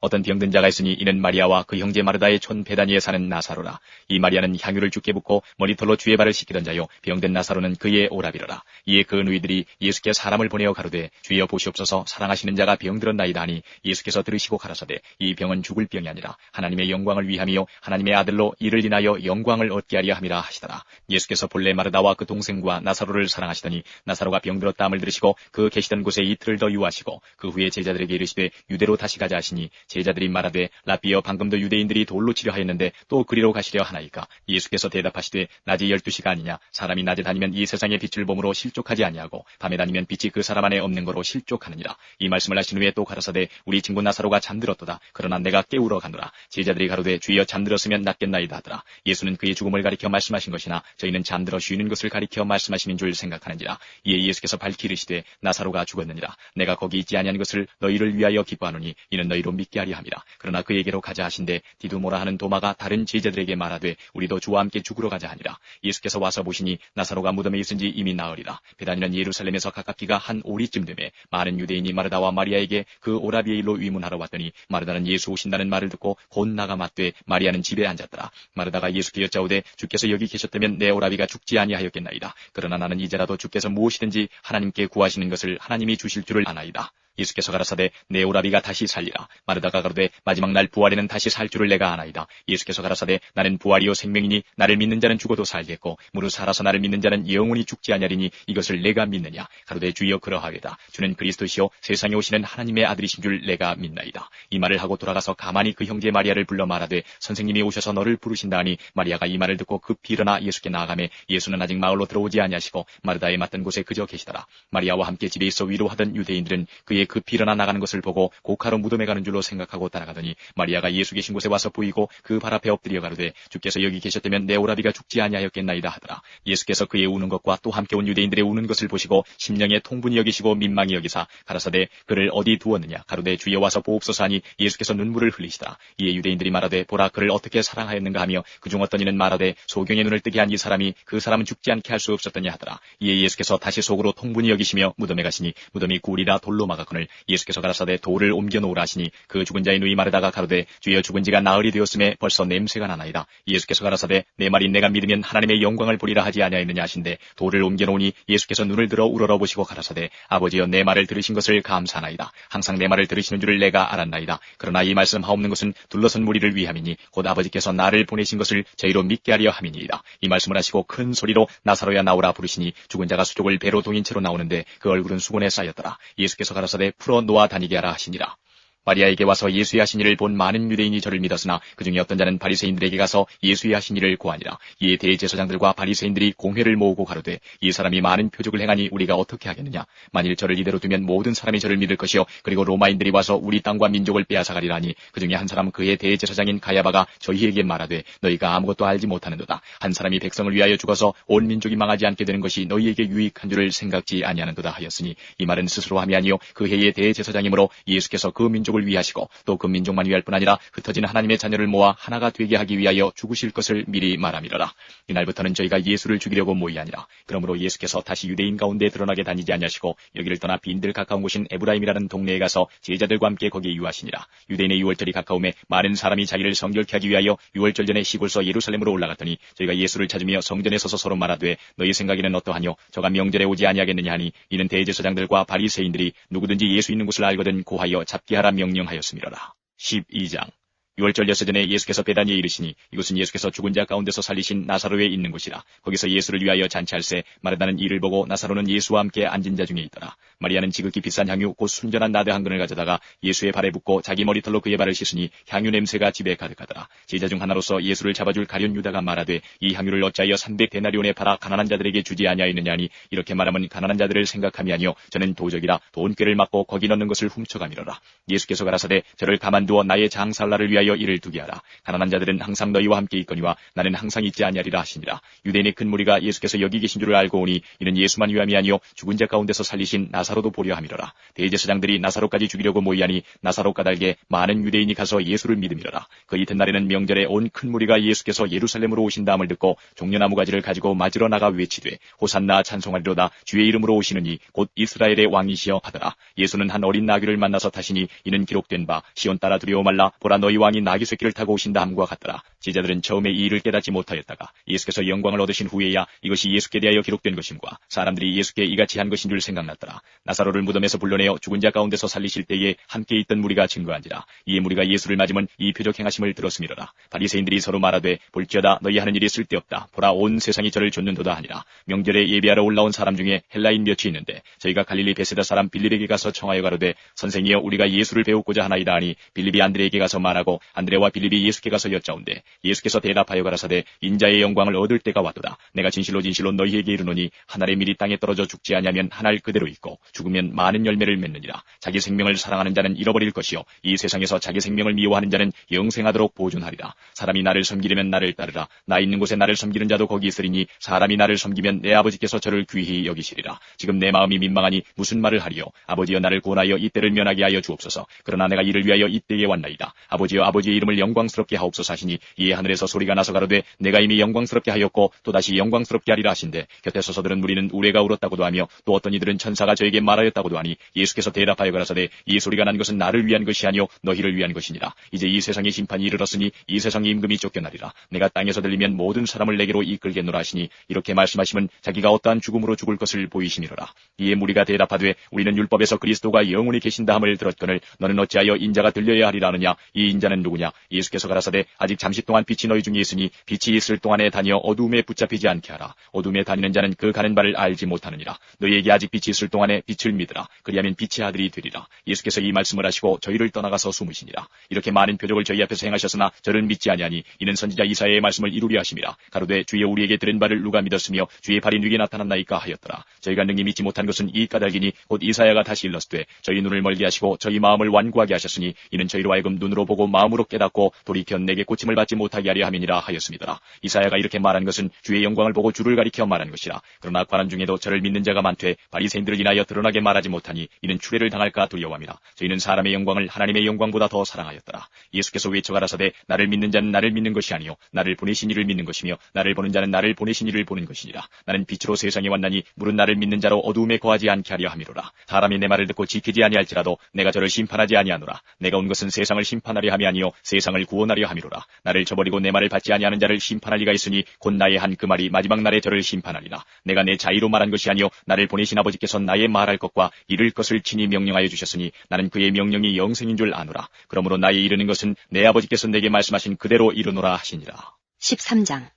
어떤 병든 자가 있으니 이는 마리아와 그 형제 마르다의 촌 베다니에 사는 나사로라. 이 마리아는 향유를 주께 붓고 머리털로 주의 발을 씻기던 자요 병든 나사로는 그의 오라비로라. 이에 그 누이들이 예수께 사람을 보내어 가로되 주여 보시옵소서 사랑하시는 자가 병들었나이다 하니 예수께서 들으시고 가라사대 이 병은 죽을 병이 아니라 하나님의 영광을 위함이요 하나님의 아들로 이를 인하여 영광을 얻게 하려 함이라 하시더라. 예수께서 본래 마르다와 그 동생과 나사로를 사랑하시더니 나사로가 병들었다 함을 들으시고 그 계시던 곳에 이틀을 더 유하시고 그 후에 제자들에게 이르시되 유대로 다시 가자 하시니 제자들이 말하되 라비여 방금도 유대인들이 돌로 치려 하였는데 또 그리로 가시려 하나이까. 예수께서 대답하시되 낮이 12시가 아니냐. 사람이 낮에 다니면 이 세상의 빛을 보므로 실족하지 아니하고 밤에 다니면 빛이 그 사람 안에 없는 거로 실족하느니라. 이 말씀을 하신 후에 또 가라사대 우리 친구 나사로가 잠들었도다. 그러나 내가 깨우러 가노라. 제자들이 가로되 주여 잠들었으면 낫겠나이다 하더라. 예수는 그의 죽음을 가리켜 말씀하신 것이나 저희는 잠들어 쉬는 것을 가리켜 말씀하심인 줄 생각하는지라. 이에 예수께서 밝히 이르시되 나사로가 죽었느니라. 내가 거기 있지 아니한 것을 너희를 위하여 기뻐하노니 이는 너희로 믿게 하리 함이라. 그러나 그에게로 가자 하신데 디두모라 하는 도마가 다른 제자들에게 말하되 우리도 주와 함께 죽으러 가자 하니라. 예수께서 와서 보시니 나사로가 무덤에 있은지 이미 나으리라. 베다니는 예루살렘에서 가깝기가 한 오리쯤 되매 많은 유대인이 마르다와 마리아에게 그 오라비의 일로 위문하러 왔더니 마르다는 예수 오신다는 말을 듣고 곧 나가 맞되 마리아는 집에 앉았더라. 마르다가 예수께 여짜오되 주께서 여기 계셨다면 내 오라비가 죽지 아니하였겠나이다. 그러나 나는 이제라도 주께서 무엇이든지 하나님께 구하시는 것을 하나님이 주실 줄을 아나이다. 예수께서 가라사대 내 오라비가 다시 살리라. 마르다가 가로되 마지막 날 부활에는 다시 살 줄을 내가 아나이다. 예수께서 가라사대 나는 부활이요 생명이니 나를 믿는 자는 죽어도 살겠고 무릇 살아서 나를 믿는 자는 영원히 죽지 아니하리니 이것을 내가 믿느냐. 가로되 주여 그러하외다. 주는 그리스도시요 세상에 오시는 하나님의 아들이신 줄 내가 믿나이다. 이 말을 하고 돌아가서 가만히 그 형제 마리아를 불러 말하되 선생님이 오셔서 너를 부르신다 하니 마리아가 이 말을 듣고 급히 일어나 예수께 나아가매 예수는 아직 마을로 들어오지 아니하시고 마르다에 맞던 곳에 그저 계시더라. 마리아와 함께 집에 있어 위로하던 유대인들은 그의 급히 일어나 나가는 것을 보고 고카로 무덤에 가는 줄로 생각하고 따라가더니 마리아가 예수 계신 곳에 와서 보이고 그 발 앞에 엎드려 가로되 주께서 여기 계셨다면 내 오라비가 죽지 아니하였겠나이다 하더라. 예수께서 그의 우는 것과 또 함께 온 유대인들의 우는 것을 보시고 심령에 통분히 여기시고 민망히 여기사 가라사대 그를 어디 두었느냐 가로되 주여 와서 보옵소서 하니 예수께서 눈물을 흘리시더라. 이에 유대인들이 말하되 보라 그를 어떻게 사랑하였는가 하며 그중 어떤 이는 말하되 소경의 눈을 뜨게 한 이 사람이 그 사람은 죽지 않게 할 수 없었더냐 하더라. 이에 예수께서 다시 속으로 통분히 여기시며 무덤에 가시니 무덤이 굴이라 돌로 막았거늘 예수께서 가라사대 돌을 옮겨 놓으라 하시니 그 죽은 자의 누이 마르다가 가로되 주여 죽은 지가 나흘이 되었음에 벌써 냄새가 나나이다. 예수께서 가라사대 내 말이 내가 믿으면 하나님의 영광을 보리라 하지 아니하였느냐 하신데 돌을 옮겨 놓으니 예수께서 눈을 들어 우러러보시고 가라사대 아버지여 내 말을 들으신 것을 감사하나이다. 항상 내 말을 들으시는 줄을 내가 알았나이다. 그러나 이 말씀 하옵는 것은 둘러선 무리를 위함이니 곧 아버지께서 나를 보내신 것을 저희로 믿게 하려 함이니이다. 이 말씀을 하시고 큰 소리로 나사로야 나오라 부르시니 죽은 자가 수족을 배로 동인 채로 나오는데 그 얼굴은 수건에 쌓였더라. 예수께서 가라사대 풀어 놓아 다니게 하라 하시니라. 마리아에게 와서 예수의 하신 일을 본 많은 유대인이 저를 믿었으나 그중에 어떤 자는 바리새인들에게 가서 예수의 하신 일을 고하니라. 이에 대제사장들과 바리새인들이 공회를 모으고 가로되 이 사람이 많은 표적을 행하니 우리가 어떻게 하겠느냐. 만일 저를 이대로 두면 모든 사람이 저를 믿을 것이요 그리고 로마인들이 와서 우리 땅과 민족을 빼앗아가리라니. 그중에 한 사람 그의 대제사장인 가야바가 저희에게 말하되 너희가 아무것도 알지 못하는도다. 한 사람이 백성을 위하여 죽어서 온 민족이 망하지 않게 되는 것이 너희에게 유익한 줄을 생각지 아니하는도다 하였으니 이 말은 스스로 함이 아니요 그 해의 대제사장이므로 예수께서 그 민족을 위하시고 또 그 민족만 위할 뿐 아니라 흩어진 하나님의 자녀를 모아 하나가 되게 하기 위하여 죽으실 것을 미리 말함이로라. 이날부터는 저희가 예수를 죽이려고 모이 아니라 그러므로 예수께서 다시 유대인 가운데 드러나게 다니지 아니하시고 여기를 떠나 빈들 가까운 곳인 에브라임이라는 동네에 가서 제자들과 함께 거기에 유하시니라. 유대인의 유월절이 가까움에 많은 사람이 자기를 성결케 하기 위하여 유월절 전에 시골서 예루살렘으로 올라갔더니 저희가 예수를 찾으며 성전에 서서 서로 말하되 너희 생각에는 어떠하뇨? 저가 명절에 오지 아니하겠느냐 하니 이는 대제사장들과 바리새인들이 누구든지 예수 있는 곳을 알거든 고하여 잡게 하라 명령하였음이로라. 12장 유월절 엿새 전에 예수께서 베다니에 이르시니 이곳은 예수께서 죽은 자 가운데서 살리신 나사로에 있는 곳이라. 거기서 예수를 위하여 잔치할새 마르다는 이를 보고 나사로는 예수와 함께 앉은 자 중에 있더라. 마리아는 지극히 비싼 향유 곧 순전한 나드 한 근을 가져다가 예수의 발에 붓고 자기 머리털로 그의 발을 씻으니 향유 냄새가 집에 가득하더라. 제자 중 하나로서 예수를 잡아줄 가룟 유다가 말하되 이 향유를 어찌하여 300데나리온에 팔아 가난한 자들에게 주지 아니하였느냐 하니 이렇게 말하면 가난한 자들을 생각함이 아니요 저는 도적이라 돈꾀를 맞고 거기 넣는 것을 훔쳐가미로라. 예수께서 가라사대 저를 가만두어 나의 장사할 날을 위하여 이를 두게 하라. 가난한 자들은 항상 너희와 함께 있거니와 나는 항상 있지 아니하리라 하시니라. 유대인의 큰 무리가 예수께서 여기 계신 줄을 알고 오니 이는 예수만 위함이 아니요 죽은 자 가운데서 살리신 나사로도 보려 함이로라. 대제사장들이 나사로까지 죽이려고 모이하니 나사로 까닭에 많은 유대인이 가서 예수를 믿음이로라. 그 이튿날에는 명절에 온 큰 무리가 예수께서 예루살렘으로 오신다함을 듣고 종려나무 가지를 가지고 맞으러 나가 외치되 호산나 찬송하리로다 주의 이름으로 오시는 이 곧 이스라엘의 왕이시여 하더라. 예수는 한 어린 나귀를 만나서 타시니 이는 기록된 바 시온 따라 두려워 말라 보라 너희 왕이 나귀 새끼를 타고 오신다 함과 같더라. 제자들은 처음에 이 일을 깨닫지 못하였다가 예수께서 영광을 얻으신 후에야 이것이 예수께 대하여 기록된 것임과 사람들이 예수께 이같이 한 것인 줄 생각났더라. 나사로를 무덤에서 불러내어 죽은 자 가운데서 살리실 때에 함께 있던 무리가 증거한지라. 이에 무리가 예수를 맞으면 이 표적 행하심을 들었음이로라. 바리새인들이 서로 말하되 볼지어다 너희 하는 일이 쓸데없다. 보라 온 세상이 저를 좇는도다 하니라. 명절에 예배하러 올라온 사람 중에 헬라인 몇이 있는데 저희가 갈릴리 베세다 사람 빌립에게 가서 청하여 가로되 선생이여 우리가 예수를 배우고자 하나이다 하니 빌립이 안드레에게 가서 말하고 안드레와 빌립이 예수께 가서 여짜온대 예수께서 대답하여 가라사대 인자의 영광을 얻을 때가 왔도다. 내가 진실로 너희에게 이르노니 한 알의 밀이 땅에 떨어져 죽지 아니하면 한 알 그대로 있고 죽으면 많은 열매를 맺느니라. 자기 생명을 사랑하는 자는 잃어버릴 것이요 이 세상에서 자기 생명을 미워하는 자는 영생하도록 보존하리라. 사람이 나를 섬기려면 나를 따르라. 나 있는 곳에 나를 섬기는 자도 거기 있으리니 사람이 나를 섬기면 내 아버지께서 저를 귀히 여기시리라. 지금 내 마음이 민망하니 무슨 말을 하리요. 아버지여 나를 구원하여 이때를 면하게 하여 주옵소서. 그러나 내가 이를 위하여 이때에 왔나이다. 아버지여 아버지의 이름을 영광스럽게 하옵소서 하시니 이에 하늘에서 소리가 나서 가로되 내가 이미 영광스럽게 하였고 또다시 영광스럽게 하리라 하신대 곁에 서서 들은 무리는 우레가 울었다고도 하며 또 어떤 이들은 천사가 저에게 말하였다고도 하니 예수께서 대답하여 가라사대 이 소리가 난 것은 나를 위한 것이 아니요 너희를 위한 것이니라. 이제 이 세상의 심판이 이르렀으니 이 세상의 임금이 쫓겨나리라. 내가 땅에서 들리면 모든 사람을 내게로 이끌겠노라 하시니 이렇게 말씀하시면 자기가 어떠한 죽음으로 죽을 것을 보이심이로라. 이에 무리가 대답하되 우리는 율법에서 그리스도가 영원히 계신다 함을 들었거늘 너는 어찌하여 인자가 들려야 하리라 하느냐. 이 인자는 자는 누구냐? 예수께서 가라사대 아직 잠시 동안 빛이 너희 중에 있으니 빛이 있을 동안에 다니어 어두움에 붙잡히지 않게 하라. 어두움에 다니는 자는 그 가는 바를 알지 못하느니라. 너희에게 아직 빛이 있을 동안에 빛을 믿으라. 그리하면 빛의 아들이 되리라. 예수께서 이 말씀을 하시고 저희를 떠나가서 숨으시니라. 이렇게 많은 표적을 저희 앞에서 행하셨으나 저를 믿지 아니하니 이는 선지자 이사야의 말씀을 이루려 하심이라. 가로되 주여 우리에게 들은 바를 누가 믿었으며 주의 발이 누게 나타났나이까 하였더라. 저희가 능히 믿지 못한 것은 이 까닭이니 곧 이사야가 다시 일렀으되 저희 눈을 멀게 하시고 저희 마음을 완고하게 하셨으니 이는 저희로 하여금 눈으로 보고 마음으로 깨닫고 돌이켜 내게 고침을 받지 못하게 하려 함이니라 하였습니다. 이사야가 이렇게 말한 것은 주의 영광을 보고 주를 가리켜 말한 것이라. 그러나 관원 중에도 저를 믿는 자가 많되 바리새인들을 인하여 드러나게 말하지 못하니 이는 추례를 당할까 두려워함이라. 저희는 사람의 영광을 하나님의 영광보다 더 사랑하였더라. 예수께서 외쳐 가라사대 나를 믿는 자는 나를 믿는 것이 아니요 나를 보내신 이를 믿는 것이며 나를 보는 자는 나를 보내신 이를 보는 것이니라. 나는 빛으로 세상에 왔나니 물은 나를 믿는 자로 어두움에 거하지 않게 하려 함이로라. 사람이 내 말을 듣고 지키지 아니할지라도 내가 저를 심판하지 아니하노라. 내가 온 것은 세상을 심판하려 함이 아니요 세상을 구원하려 함이로라. 나를 저버리고 내 말을 받지 아니하는 자를 심판할 리가 있으니 곧 나의 한 그 말이 마지막 날에 저를 심판하리라. 내가 내 자의로 말한 것이 아니요 나를 보내신 아버지께서 나의 말할 것과 이를 것을 친히 명령하여 주셨으니 나는 그의 명령이 영생인 줄 아노라. 그러므로 나의 이르는 것은 내 아버지께서 내게 말씀하신 그대로 이르노라 하시니라. 13장.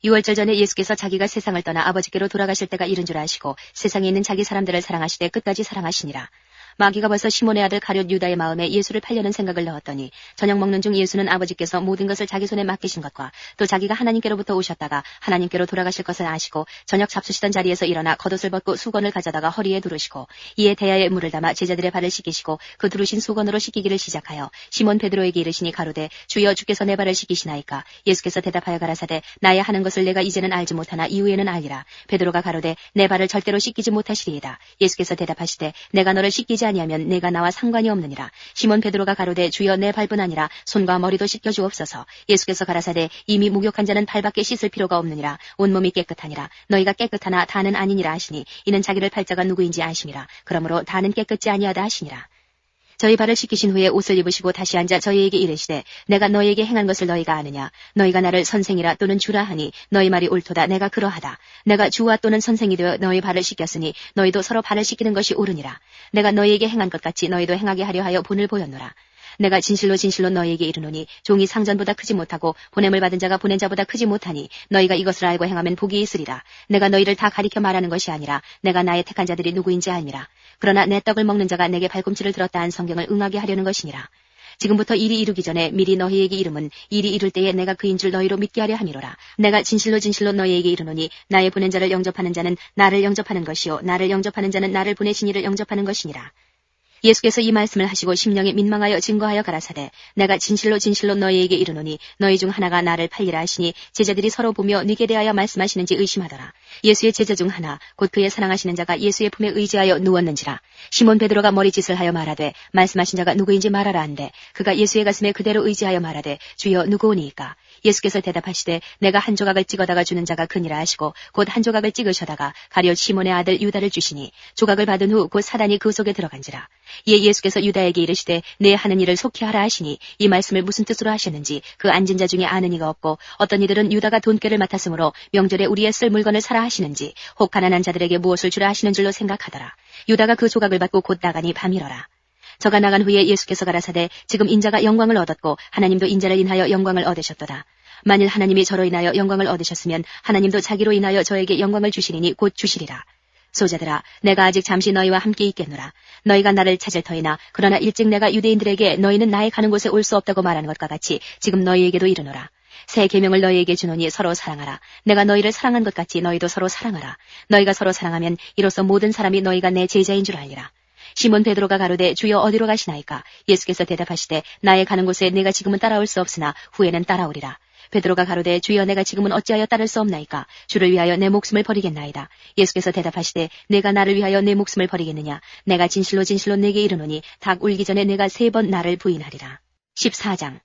6월절 전에 예수께서 자기가 세상을 떠나 아버지께로 돌아가실 때가 이른 줄 아시고 세상에 있는 자기 사람들을 사랑하시되 끝까지 사랑하시니라. 마귀가 벌써 시몬의 아들 가룟 유다의 마음에 예수를 팔려는 생각을 넣었더니 저녁 먹는 중 예수는 아버지께서 모든 것을 자기 손에 맡기신 것과 또 자기가 하나님께로부터 오셨다가 하나님께로 돌아가실 것을 아시고 저녁 잡수시던 자리에서 일어나 겉옷을 벗고 수건을 가져다가 허리에 두르시고 이에 대야에 물을 담아 제자들의 발을 씻기시고 그 두르신 수건으로 씻기기를 시작하여 시몬 베드로에게 이르시니 가로되 주여 주께서 내 발을 씻기시나이까. 예수께서 대답하여 가라사대 나의 하는 것을 내가 이제는 알지 못하나 이후에는 알리라. 베드로가 가로되 내 발을 절대로 씻기지 못하시리이다. 예수께서 대답하시되 내가 너를 씻기지 아니하면 내가 나와 상관이 없느니라. 시몬 베드로가 가로되 주여 내 발뿐 아니라 손과 머리도 씻겨 주옵소서. 예수께서 가라사대 이미 목욕한 자는 발밖에 씻을 필요가 없느니라. 온몸이 깨끗하니라. 너희가 깨끗하나 다는 아니니라 하시니 이는 자기를 팔 자가 누구인지 아심이라. 그러므로 다는 깨끗지 아니하다 하시니라. 저희 발을 씻기신 후에 옷을 입으시고 다시 앉아 저희에게 이르시되 내가 너희에게 행한 것을 너희가 아느냐. 너희가 나를 선생이라 또는 주라 하니 너희 말이 옳도다. 내가 그러하다. 내가 주와 또는 선생이 되어 너희 발을 씻겼으니 너희도 서로 발을 씻기는 것이 옳으니라. 내가 너희에게 행한 것 같이 너희도 행하게 하려 하여 본을 보였노라. 내가 진실로 진실로 너희에게 이르노니 종이 상전보다 크지 못하고 보냄을 받은 자가 보낸 자보다 크지 못하니 너희가 이것을 알고 행하면 복이 있으리라. 내가 너희를 다 가리켜 말하는 것이 아니라 내가 나의 택한 자들이 누구인지 알미라. 그러나 내 떡을 먹는 자가 내게 발꿈치를 들었다 한 성경을 응하게 하려는 것이니라. 지금부터 일이 이루기 전에 미리 너희에게 이름은 일이 이룰 때에 내가 그인 줄 너희로 믿게 하려 함이로라. 내가 진실로 진실로 너희에게 이르노니 나의 보낸 자를 영접하는 자는 나를 영접하는 것이요 나를 영접하는 자는 나를 보내신 이를 영접하는 것이니라. 예수께서 이 말씀을 하시고 심령에 민망하여 증거하여 가라사대 내가 진실로 진실로 너희에게 이르노니 너희 중 하나가 나를 팔리라 하시니 제자들이 서로 보며 네게 대하여 말씀하시는지 의심하더라. 예수의 제자 중 하나 곧 그의 사랑하시는 자가 예수의 품에 의지하여 누웠는지라. 시몬 베드로가 머리짓을 하여 말하되 말씀하신 자가 누구인지 말하라 한데 그가 예수의 가슴에 그대로 의지하여 말하되 주여 누구오니이까. 예수께서 대답하시되 내가 한 조각을 찍어다가 주는 자가 그니라 하시고 곧 한 조각을 찍으셔다가 가룟 시몬의 아들 유다를 주시니 조각을 받은 후 곧 사단이 그 속에 들어간지라. 이에 예수께서 유다에게 이르시되 내 하는 일을 속히 하라 하시니 이 말씀을 무슨 뜻으로 하셨는지 그 앉은 자 중에 아는 이가 없고 어떤 이들은 유다가 돈꾀를 맡았으므로 명절에 우리의 쓸 물건을 사라 하시는지 혹 가난한 자들에게 무엇을 주라 하시는 줄로 생각하더라. 유다가 그 조각을 받고 곧 나가니 밤이러라. 저가 나간 후에 예수께서 가라사대 지금 인자가 영광을 얻었고 하나님도 인자를 인하여 영광을 얻으셨도다. 만일 하나님이 저로 인하여 영광을 얻으셨으면 하나님도 자기로 인하여 저에게 영광을 주시리니 곧 주시리라. 소자들아 내가 아직 잠시 너희와 함께 있겠노라. 너희가 나를 찾을 터이나 그러나 일찍 내가 유대인들에게 너희는 나의 가는 곳에 올 수 없다고 말하는 것과 같이 지금 너희에게도 이르노라. 새 계명을 너희에게 주노니 서로 사랑하라. 내가 너희를 사랑한 것 같이 너희도 서로 사랑하라. 너희가 서로 사랑하면 이로써 모든 사람이 너희가 내 제자인 줄 알리라. 시몬 베드로가 가로되 주여 어디로 가시나이까. 예수께서 대답하시되 나의 가는 곳에 내가 지금은 따라올 수 없으나 후에는 따라오리라. 베드로가 가로되 주여 내가 지금은 어찌하여 따를 수 없나이까. 주를 위하여 내 목숨을 버리겠나이다. 예수께서 대답하시되 내가 나를 위하여 내 목숨을 버리겠느냐. 내가 진실로 진실로 내게 이르노니 닭 울기 전에 내가 3번 나를 부인하리라. 14장.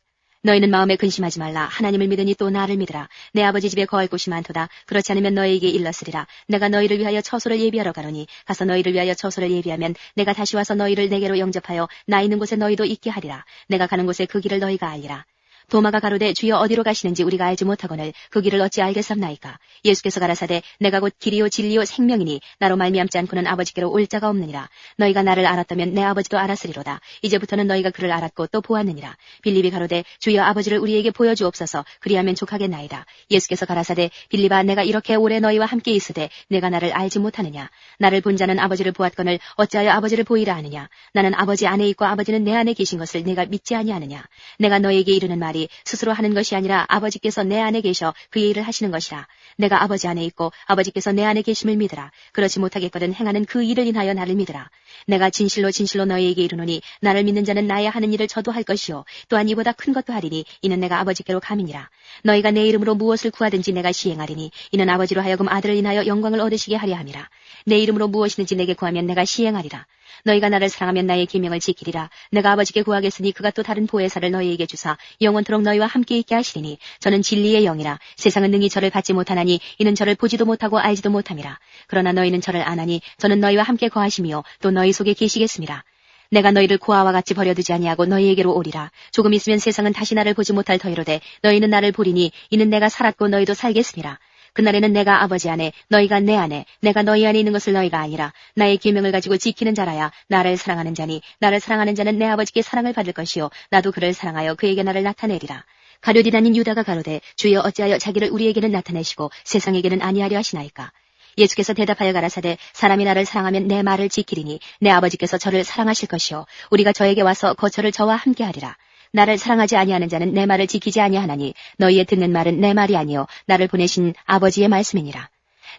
너희는 마음에 근심하지 말라. 하나님을 믿으니 또 나를 믿으라. 내 아버지 집에 거할 곳이 많도다. 그렇지 않으면 너희에게 일렀으리라. 내가 너희를 위하여 처소를 예비하러 가노니 가서 너희를 위하여 처소를 예비하면 내가 다시 와서 너희를 내게로 영접하여 나 있는 곳에 너희도 있게 하리라. 내가 가는 곳에 그 길을 너희가 알리라. 도마가 가로되 주여 어디로 가시는지 우리가 알지 못하거늘 그 길을 어찌 알겠삼나이까. 예수께서 가라사대 내가 곧 길이요 진리요 생명이니 나로 말미암지 않고는 아버지께로 올 자가 없느니라. 너희가 나를 알았다면 내 아버지도 알았으리로다. 이제부터는 너희가 그를 알았고 또 보았느니라. 빌립이 가로되 주여 아버지를 우리에게 보여주옵소서. 그리하면 족하겠나이다. 예수께서 가라사대 빌립아 내가 이렇게 오래 너희와 함께 있으되 내가 나를 알지 못하느냐. 나를 본 자는 아버지를 보았거늘 어찌하여 아버지를 보이라 하느냐. 나는 아버지 안에 있고 아버지는 내 안에 계신 것을 내가 믿지 아니하느냐. 내가 너에게 이르는 말이 스스로 하는 것이 아니라 아버지께서 내 안에 계셔 그의 일을 하시는 것이라. 내가 아버지 안에 있고 아버지께서 내 안에 계심을 믿으라. 그렇지 못하겠거든 행하는 그 일을 인하여 나를 믿으라. 내가 진실로 진실로 너희에게 이르노니 나를 믿는 자는 나의 하는 일을 저도 할 것이요 또한 이보다 큰 것도 하리니 이는 내가 아버지께로 감이니라. 너희가 내 이름으로 무엇을 구하든지 내가 시행하리니 이는 아버지로 하여금 아들을 인하여 영광을 얻으시게 하려 함이라. 내 이름으로 무엇이든지 내게 구하면 내가 시행하리라. 너희가 나를 사랑하면 나의 계명을 지키리라. 내가 아버지께 구하겠으니 그가 또 다른 보혜사를 너희에게 주사 영원토록 너희와 함께 있게 하시리니 저는 진리의 영이라. 세상은 능히 저를 받지 못하나니 이는 저를 보지도 못하고 알지도 못함이라. 그러나 너희는 저를 아나니 저는 너희와 함께 거하시며 또 너희 속에 계시겠습니다. 내가 너희를 고아와 같이 버려두지 아니하고 너희에게로 오리라. 조금 있으면 세상은 다시 나를 보지 못할 터이로되 너희는 나를 보리니 이는 내가 살았고 너희도 살겠습니다. 그날에는 내가 아버지 안에 너희가 내 안에 내가 너희 안에 있는 것을 너희가 아니라 나의 계명을 가지고 지키는 자라야 나를 사랑하는 자니 나를 사랑하는 자는 내 아버지께 사랑을 받을 것이요 나도 그를 사랑하여 그에게 나를 나타내리라. 가룟 아닌 유다가 가로되 주여 어찌하여 자기를 우리에게는 나타내시고 세상에게는 아니하려 하시나이까. 예수께서 대답하여 가라사대 사람이 나를 사랑하면 내 말을 지키리니 내 아버지께서 저를 사랑하실 것이요 우리가 저에게 와서 거처를 저와 함께 하리라. 나를 사랑하지 아니하는 자는 내 말을 지키지 아니하나니 너희의 듣는 말은 내 말이 아니요 나를 보내신 아버지의 말씀이니라.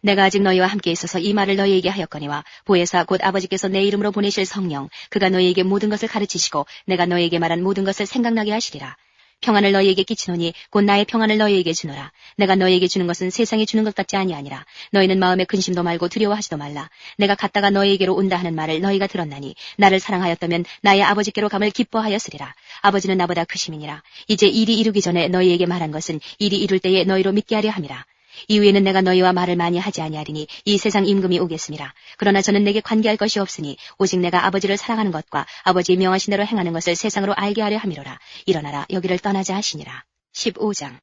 내가 아직 너희와 함께 있어서 이 말을 너희에게 하였거니와 보혜사 곧 아버지께서 내 이름으로 보내실 성령 그가 너희에게 모든 것을 가르치시고 내가 너희에게 말한 모든 것을 생각나게 하시리라. 평안을 너희에게 끼치노니 곧 나의 평안을 너희에게 주노라. 내가 너희에게 주는 것은 세상이 주는 것 같지 아니하니라. 너희는 마음에 근심도 말고 두려워하지도 말라. 내가 갔다가 너희에게로 온다 하는 말을 너희가 들었나니 나를 사랑하였다면 나의 아버지께로 감을 기뻐하였으리라. 아버지는 나보다 크심이니라. 이제 일이 이루기 전에 너희에게 말한 것은 일이 이룰 때에 너희로 믿게 하려 함이라. 이후에는 내가 너희와 말을 많이 하지 아니하리니 이 세상 임금이 오겠습니다. 그러나 저는 내게 관계할 것이 없으니 오직 내가 아버지를 사랑하는 것과 아버지의 명하신 대로 행하는 것을 세상으로 알게 하려 함이로라. 일어나라 여기를 떠나자 하시니라. 15장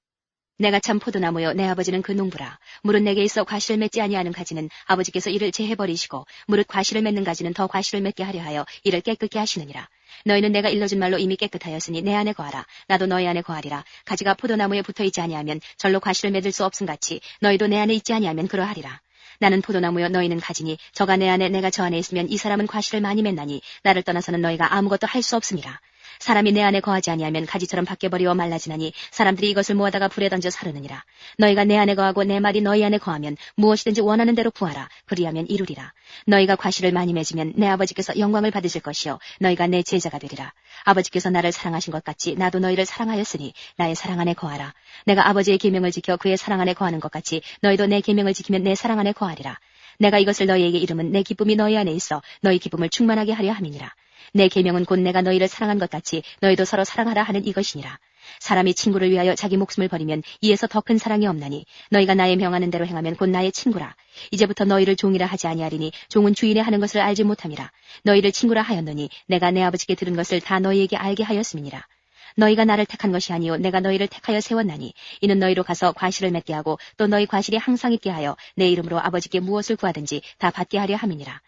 내가 참 포도나무요 내 아버지는 그 농부라. 무릇 내게 있어 과실을 맺지 아니하는 가지는 아버지께서 이를 제해버리시고 무릇 과실을 맺는 가지는 더 과실을 맺게 하려 하여 이를 깨끗게 하시느니라. 너희는 내가 일러준 말로 이미 깨끗하였으니 내 안에 거하라. 나도 너희 안에 거하리라. 가지가 포도나무에 붙어있지 아니하면 절로 과실을 맺을 수 없음같이 너희도 내 안에 있지 아니하면 그러하리라. 나는 포도나무요 너희는 가지니 저가 내 안에 내가 저 안에 있으면 이 사람은 과실을 많이 맺나니 나를 떠나서는 너희가 아무것도 할 수 없음이라. 사람이 내 안에 거하지 아니하면 가지처럼 밖에 버리어 말라지나니 사람들이 이것을 모아다가 불에 던져 사르느니라. 너희가 내 안에 거하고 내 말이 너희 안에 거하면 무엇이든지 원하는 대로 구하라. 그리하면 이루리라. 너희가 과실을 많이 맺으면 내 아버지께서 영광을 받으실 것이요 너희가 내 제자가 되리라. 아버지께서 나를 사랑하신 것 같이 나도 너희를 사랑하였으니 나의 사랑 안에 거하라. 내가 아버지의 계명을 지켜 그의 사랑 안에 거하는 것 같이 너희도 내 계명을 지키면 내 사랑 안에 거하리라. 내가 이것을 너희에게 이름은 내 기쁨이 너희 안에 있어 너희 기쁨을 충만하게 하려 함이니라. 내 계명은 곧 내가 너희를 사랑한 것 같이 너희도 서로 사랑하라 하는 이것이니라. 사람이 친구를 위하여 자기 목숨을 버리면 이에서 더 큰 사랑이 없나니 너희가 나의 명하는 대로 행하면 곧 나의 친구라. 이제부터 너희를 종이라 하지 아니하리니 종은 주인의 하는 것을 알지 못함이라. 너희를 친구라 하였노니 내가 내 아버지께 들은 것을 다 너희에게 알게 하였음이니라. 너희가 나를 택한 것이 아니요 내가 너희를 택하여 세웠나니 이는 너희로 가서 과실을 맺게 하고 또 너희 과실이 항상 있게 하여 내 이름으로 아버지께 무엇을 구하든지 다 받게 하려 함이니라.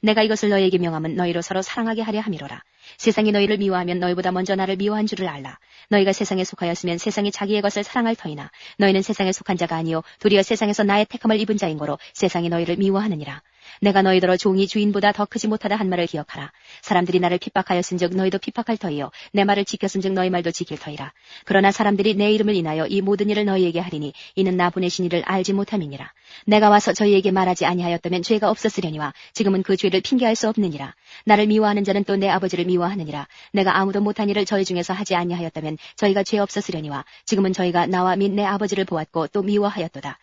내가 이것을 너희에게 명함은 너희로 서로 사랑하게 하려 함이로라. 세상이 너희를 미워하면 너희보다 먼저 나를 미워한 줄을 알라. 너희가 세상에 속하였으면 세상이 자기의 것을 사랑할 터이나 너희는 세상에 속한 자가 아니요 도리어 세상에서 나의 택함을 입은 자인 거로 세상이 너희를 미워하느니라. 내가 너희더러 종이 주인보다 더 크지 못하다 한 말을 기억하라. 사람들이 나를 핍박하였은즉 너희도 핍박할 터이요 내 말을 지켰은즉 너희 말도 지킬 터이라. 그러나 사람들이 내 이름을 인하여 이 모든 일을 너희에게 하리니 이는 나 보내신 이를 알지 못함이니라. 내가 와서 저희에게 말하지 아니하였다면 죄가 없었으려니와 지금은 그 죄를 핑계할 수 없느니라. 나를 미워하는 자는 또 내 아버지를 미워하느니라. 내가 아무도 못한 일을 저희 중에서 하지 아니하였다면 저희가 죄 없었으려니와 지금은 저희가 나와 및 내 아버지를 보았고 또 미워하였도다.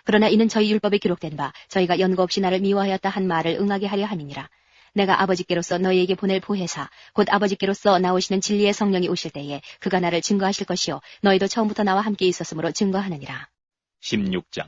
그러나 이는 저희 율법에 기록된 바 저희가 연고 없이 나를 미워하였다 한 말을 응하게 하려 함이니라. 내가 아버지께로서 너희에게 보낼 보혜사 곧 아버지께로서 나오시는 진리의 성령이 오실 때에 그가 나를 증거하실 것이요 너희도 처음부터 나와 함께 있었으므로 증거하느니라. 16장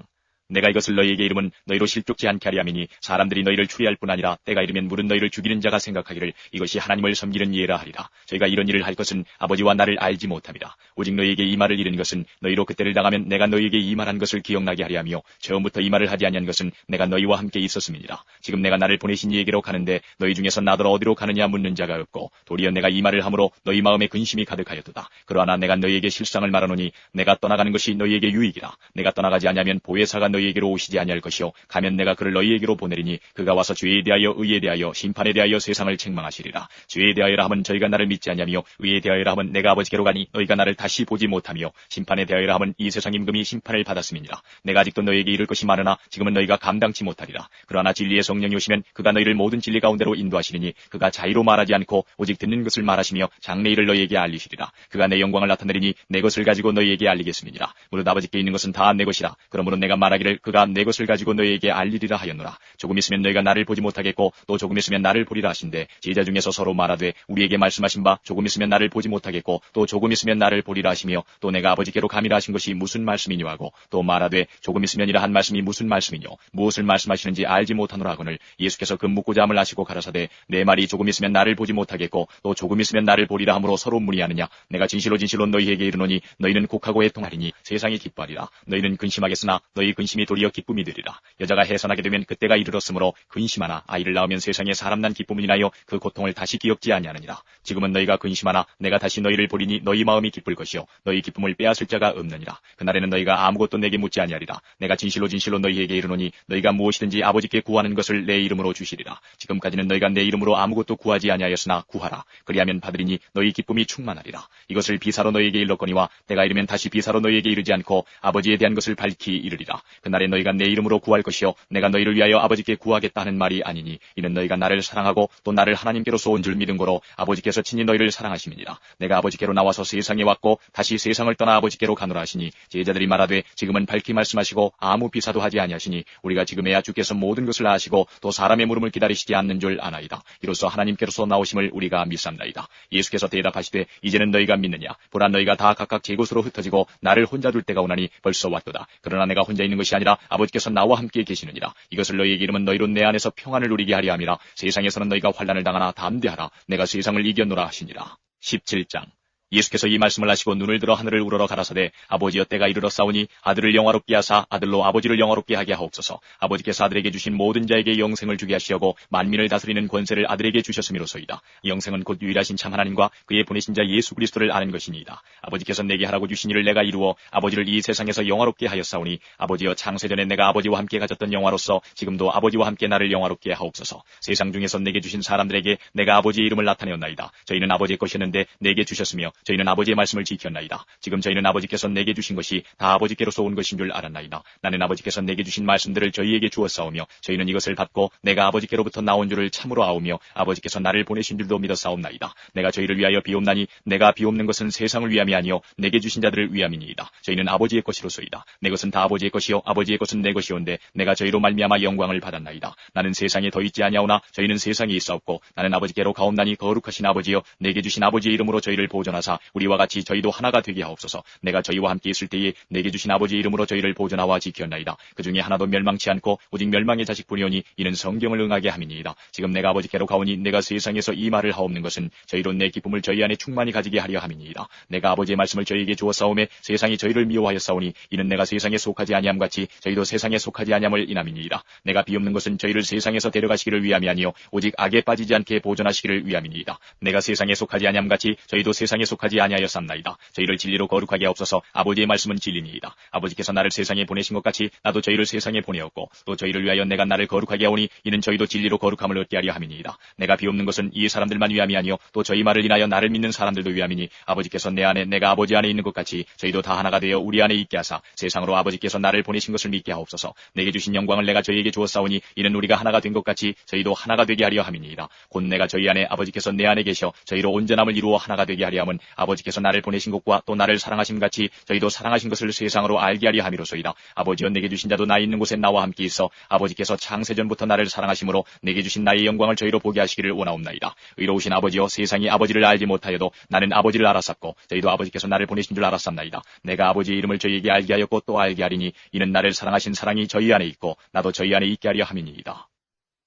내가 이것을 너희에게 이름은 너희로 실족지 않게 하리 함이니 사람들이 너희를 추리할 뿐 아니라 때가 이르면 물은 너희를 죽이는 자가 생각하기를 이것이 하나님을 섬기는 예라 하리라. 저희가 이런 일을 할 것은 아버지와 나를 알지 못함이라. 오직 너희에게 이 말을 이르는 것은 너희로 그때를 당하면 내가 너희에게 이 말한 것을 기억나게 하리 하며 처음부터 이 말을 하지 아니한 것은 내가 너희와 함께 있었음이니라. 지금 내가 나를 보내신 이에게로 가는데 너희 중에서 나더러 어디로 가느냐 묻는 자가 없고 도리어 내가 이 말을 함으로 너희 마음에 근심이 가득하였도다. 그러나 내가 너희에게 실상을 말하노니 내가 떠나가는 것이 너희에게 유익이라. 내가 떠나가지 아니하면 보혜사가 너희에게로 오시지 아니할 것이요 가면 내가 그를 너희에게로 보내리니 그가 와서 죄에 대하여 의에 대하여 심판에 대하여 세상을 책망하시리라. 죄에 대하여라 하면 저희가 나를 믿지 아니하며 의에 대하여라 하면 내가 아버지께로 가니 너희가 나를 다시 보지 못하며 심판에 대하여라 하면 이 세상 임금이 심판을 받았음이니라. 내가 아직도 너희에게 이를 것이 많으나 지금은 너희가 감당치 못하리라. 그러나 진리의 성령이 오시면 그가 너희를 모든 진리 가운데로 인도하시리니 그가 자의로 말하지 않고 오직 듣는 것을 말하시며 장래일을 너희에게 알리시리라. 그가 내 영광을 나타내리니 내 것을 가지고 너희에게 알리겠음이니라. 무릇 아버지께 있는 것은 다 내 것이라. 그러므로 내가 말하기를 그가 내 것을 가지고 너희에게 알리리라 하였노라. 조금 있으면 너희가 나를 보지 못하겠고 또 조금 있으면 나를 보리라 하신대 제자 중에서 서로 말하되 우리에게 말씀하신 바 조금 있으면 나를 보지 못하겠고 또 조금 있으면 나를 보리라 하시며 또 내가 아버지께로 감이라 하신 것이 무슨 말씀이뇨 하고 또 말하되 조금 있으면이라 한 말씀이 무슨 말씀이뇨 무엇을 말씀하시는지 알지 못하노라 하거늘 예수께서 그 묻고자 함을 아시고 가라사대 내 말이 조금 있으면 나를 보지 못하겠고 또 조금 있으면 나를 보리라 함으로 서로 문의하느냐 내가 진실로 너희에게 이르노니 너희는 곡하고 애통하리니 세상이 기뻐하리라. 너희는 근심하겠으나 너희 근심이 도리어 기쁨이 되리라. 여자가 해산하게 되면 그때가 이르렀으므로 근심하나 아이를 낳으면 세상에 사람 난 기쁨을 인하여 그 고통을 다시 기억지 아니하느니라. 지금은 너희가 근심하나 내가 다시 너희를 보리니 너희 마음이 기쁠 것이요 너희 기쁨을 빼앗을 자가 없느니라. 그날에는 너희가 아무것도 내게 묻지 아니하리라. 내가 진실로 너희에게 이르노니 너희가 무엇이든지 아버지께 구하는 것을 내 이름으로 주시리라. 지금까지는 너희가 내 이름으로 아무것도 구하지 아니하였으나 구하라. 그리하면 받으리니 너희 기쁨이 충만하리라. 이것을 비사로 너희에게 일렀거니와 때가 이르면 다시 비사로 너희에게 이르지 않고 아버지에 대한 것을 밝히 이르리라. 그날에 너희가 내 이름으로 구할 것이요 내가 너희를 위하여 아버지께 구하겠다 하는 말이 아니니 이는 너희가 나를 사랑하고 또 나를 하나님께로서 온 줄 믿은 거로 아버지께서 친히 너희를 사랑하심이니라. 내가 아버지께로 나와서 세상에 왔고 다시 세상을 떠나 아버지께로 가노라 하시니 제자들이 말하되 지금은 밝히 말씀하시고 아무 비사도 하지 아니하시니 우리가 지금에야 주께서 모든 것을 아시고 또 사람의 물음을 기다리시지 않는 줄 아나이다. 이로써 하나님께로서 나오심을 우리가 믿삼나이다. 예수께서 대답하시되 이제는 너희가 믿느냐 보라 너희가 다 각각 제 곳으로 흩어지고 나를 혼자 둘 때가 오나니 벌써 왔도다. 그러나 내가 혼자 있는 것이 아니라 아버지께서 나와 함께 계시느니라. 이것을 너희에게 이름은 너희로 내 안에서 평안을 누리게 하려 함이라. 세상에서는 너희가 환난을 당하나 담대하라. 내가 세상을 이겼노라 하시니라. 17장 예수께서 이 말씀을 하시고 눈을 들어 하늘을 우러러 가라사대 아버지여 때가 이르러 싸우니 아들을 영화롭게 하사 아들로 아버지를 영화롭게 하게 하옵소서. 아버지께서 아들에게 주신 모든 자에게 영생을 주게 하시려고 만민을 다스리는 권세를 아들에게 주셨음이로소이다. 영생은 곧 유일하신 참 하나님과 그의 보내신 자 예수 그리스도를 아는 것이니이다. 아버지께서 내게 하라고 주신 일을 내가 이루어 아버지를 이 세상에서 영화롭게 하였사오니 아버지여 창세전에 내가 아버지와 함께 가졌던 영화로서 지금도 아버지와 함께 나를 영화롭게 하옵소서. 세상 중에서 내게 주신 사람들에게 내가 아버지의 이름을 나타내었나이다. 저희는 아버지의 것이었는데 내게 주셨으며 저희는 아버지의 말씀을 지켰나이다. 지금 저희는 아버지께서 내게 주신 것이 다 아버지께로서 온 것인 줄 알았나이다. 나는 아버지께서 내게 주신 말씀들을 저희에게 주었사오며 저희는 이것을 받고 내가 아버지께로부터 나온 줄을 참으로 아오며 아버지께서 나를 보내신 줄도 믿었사옵나이다. 내가 저희를 위하여 비옵나니 내가 비옵는 것은 세상을 위함이 아니요 내게 주신 자들을 위함이니이다. 저희는 아버지의 것이로소이다. 내 것은 다 아버지의 것이요 아버지의 것은 내 것이온데 내가 저희로 말미암아 영광을 받았나이다. 나는 세상에 더 있지 아니하오나 저희는 세상에 있사옵고 나는 아버지께로 가옵나니 거룩하신 아버지여 내게 주신 아버지의 이름으로 저희를 보존하사 우리와 같이 저희도 하나가 되게 하옵소서. 내가 저희와 함께 있을 때에 내게 주신 아버지의 이름으로 저희를 보존하와 지켰나이다. 그 중에 하나도 멸망치 않고 오직 멸망의 자식뿐이오니 이는 성경을 응하게 함이니이다. 지금 내가 아버지께로 가오니 내가 세상에서 이 말을 하옵는 것은 저희로 내 기쁨을 저희 안에 충만히 가지게 하려 함이니이다. 내가 아버지의 말씀을 저희에게 주었사오매 세상이 저희를 미워하였사오니 이는 내가 세상에 속하지 아니함 같이 저희도 세상에 속하지 아니함을 인함이니이다. 내가 비옵는 것은 저희를 세상에서 데려가시기를 위함이 아니요 오직 악에 빠지지 않게 보존하시기를 위함이니이다. 내가 세상에 속하지 아니함 같이 저희도 세상에 속하지 아니하였삼나이다. 저희를 진리로 거룩하게 하옵소서. 아버지의 말씀은 진리니이다. 아버지께서 나를 세상에 보내신 것 같이 나도 저희를 세상에 보내었고 또 저희를 위하여 내가 나를 거룩하게 하오니 이는 저희도 진리로 거룩함을 얻게 하려 함이니이다. 내가 비옵는 것은 이 사람들만 위함이 아니요 또 저희 말을 인하여 나를 믿는 사람들도 위함이니 아버지께서 내 안에 내가 아버지 안에 있는 것 같이 저희도 다 하나가 되어 우리 안에 있게 하사 세상으로 아버지께서 나를 보내신 것을 믿게 하옵소서. 내게 주신 영광을 내가 저희에게 주었사오니 이는 우리가 하나가 된 것 같이 저희도 하나가 되게 하려 함이니이다. 곧 내가 저희 안에 아버지께서 내 안에 계셔 저희로 온전함을 이루어 하나가 되게 하려 함은 아버지께서 나를 보내신 것과 또 나를 사랑하심 같이 저희도 사랑하신 것을 세상으로 알게 하려 함이로소이다. 아버지여 내게 주신 자도 나 있는 곳에 나와 함께 있어 아버지께서 창세전부터 나를 사랑하심으로 내게 주신 나의 영광을 저희로 보게 하시기를 원하옵나이다. 의로우신 아버지여 세상이 아버지를 알지 못하여도 나는 아버지를 알았었고 저희도 아버지께서 나를 보내신 줄 알았습나이다. 내가 아버지의 이름을 저희에게 알게 하였고 또 알게 하리니 이는 나를 사랑하신 사랑이 저희 안에 있고 나도 저희 안에 있게 하려 함이니이다.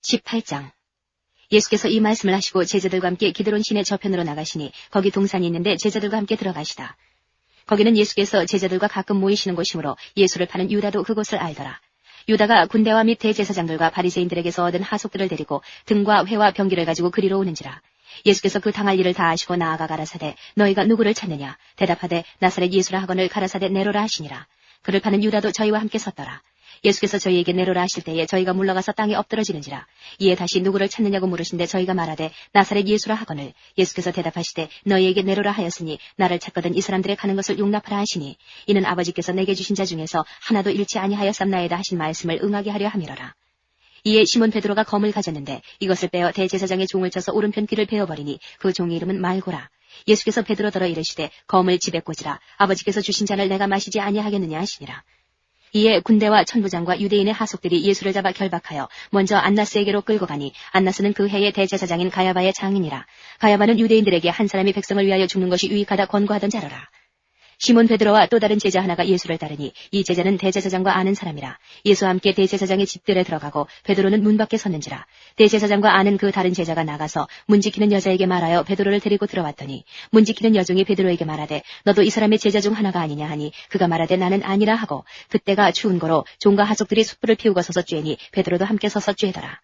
18장. 예수께서 이 말씀을 하시고 제자들과 함께 기드론 시내 저편으로 나가시니 거기 동산이 있는데 제자들과 함께 들어가시다. 거기는 예수께서 제자들과 가끔 모이시는 곳이므로 예수를 파는 유다도 그곳을 알더라. 유다가 군대와 및 대제사장들과 바리새인들에게서 얻은 하속들을 데리고 등과 회와 병기를 가지고 그리로 오는지라. 예수께서 그 당할 일을 다 아시고 나아가 가라사대 너희가 누구를 찾느냐 대답하되 나사렛 예수라 하거늘 가라사대 내로라 하시니라. 그를 파는 유다도 저희와 함께 섰더라. 예수께서 저희에게 내로라 하실 때에 저희가 물러가서 땅에 엎드러지는지라. 이에 다시 누구를 찾느냐고 물으신데 저희가 말하되 나사렛 예수라 하거늘. 예수께서 대답하시되 너희에게 내로라 하였으니 나를 찾거든 이 사람들의 가는 것을 용납하라 하시니 이는 아버지께서 내게 주신 자 중에서 하나도 잃지 아니하였삼나이다 하신 말씀을 응하게 하려 함이로라. 이에 시몬 베드로가 검을 가졌는데 이것을 빼어 대제사장의 종을 쳐서 오른편 귀를 베어버리니 그 종의 이름은 말고라. 예수께서 베드로더러 이르시되 검을 집에 꽂으라. 아버지께서 주신 잔을 내가 마시지 아니하겠느냐 하시니라. 이에 군대와 천부장과 유대인의 하속들이 예수를 잡아 결박하여 먼저 안나스에게로 끌고 가니 안나스는 그 해의 대제사장인 가야바의 장인이라. 가야바는 유대인들에게 한 사람이 백성을 위하여 죽는 것이 유익하다 권고하던 자로라. 시몬 베드로와 또 다른 제자 하나가 예수를 따르니 이 제자는 대제사장과 아는 사람이라. 예수와 함께 대제사장의 집들에 들어가고 베드로는 문 밖에 섰는지라. 대제사장과 아는 그 다른 제자가 나가서 문 지키는 여자에게 말하여 베드로를 데리고 들어왔더니 문 지키는 여종이 베드로에게 말하되 너도 이 사람의 제자 중 하나가 아니냐 하니 그가 말하되 나는 아니라 하고 그때가 추운 거로 종과 하속들이 숯불을 피우고 서서 쬐니 베드로도 함께 서서 쬐더라.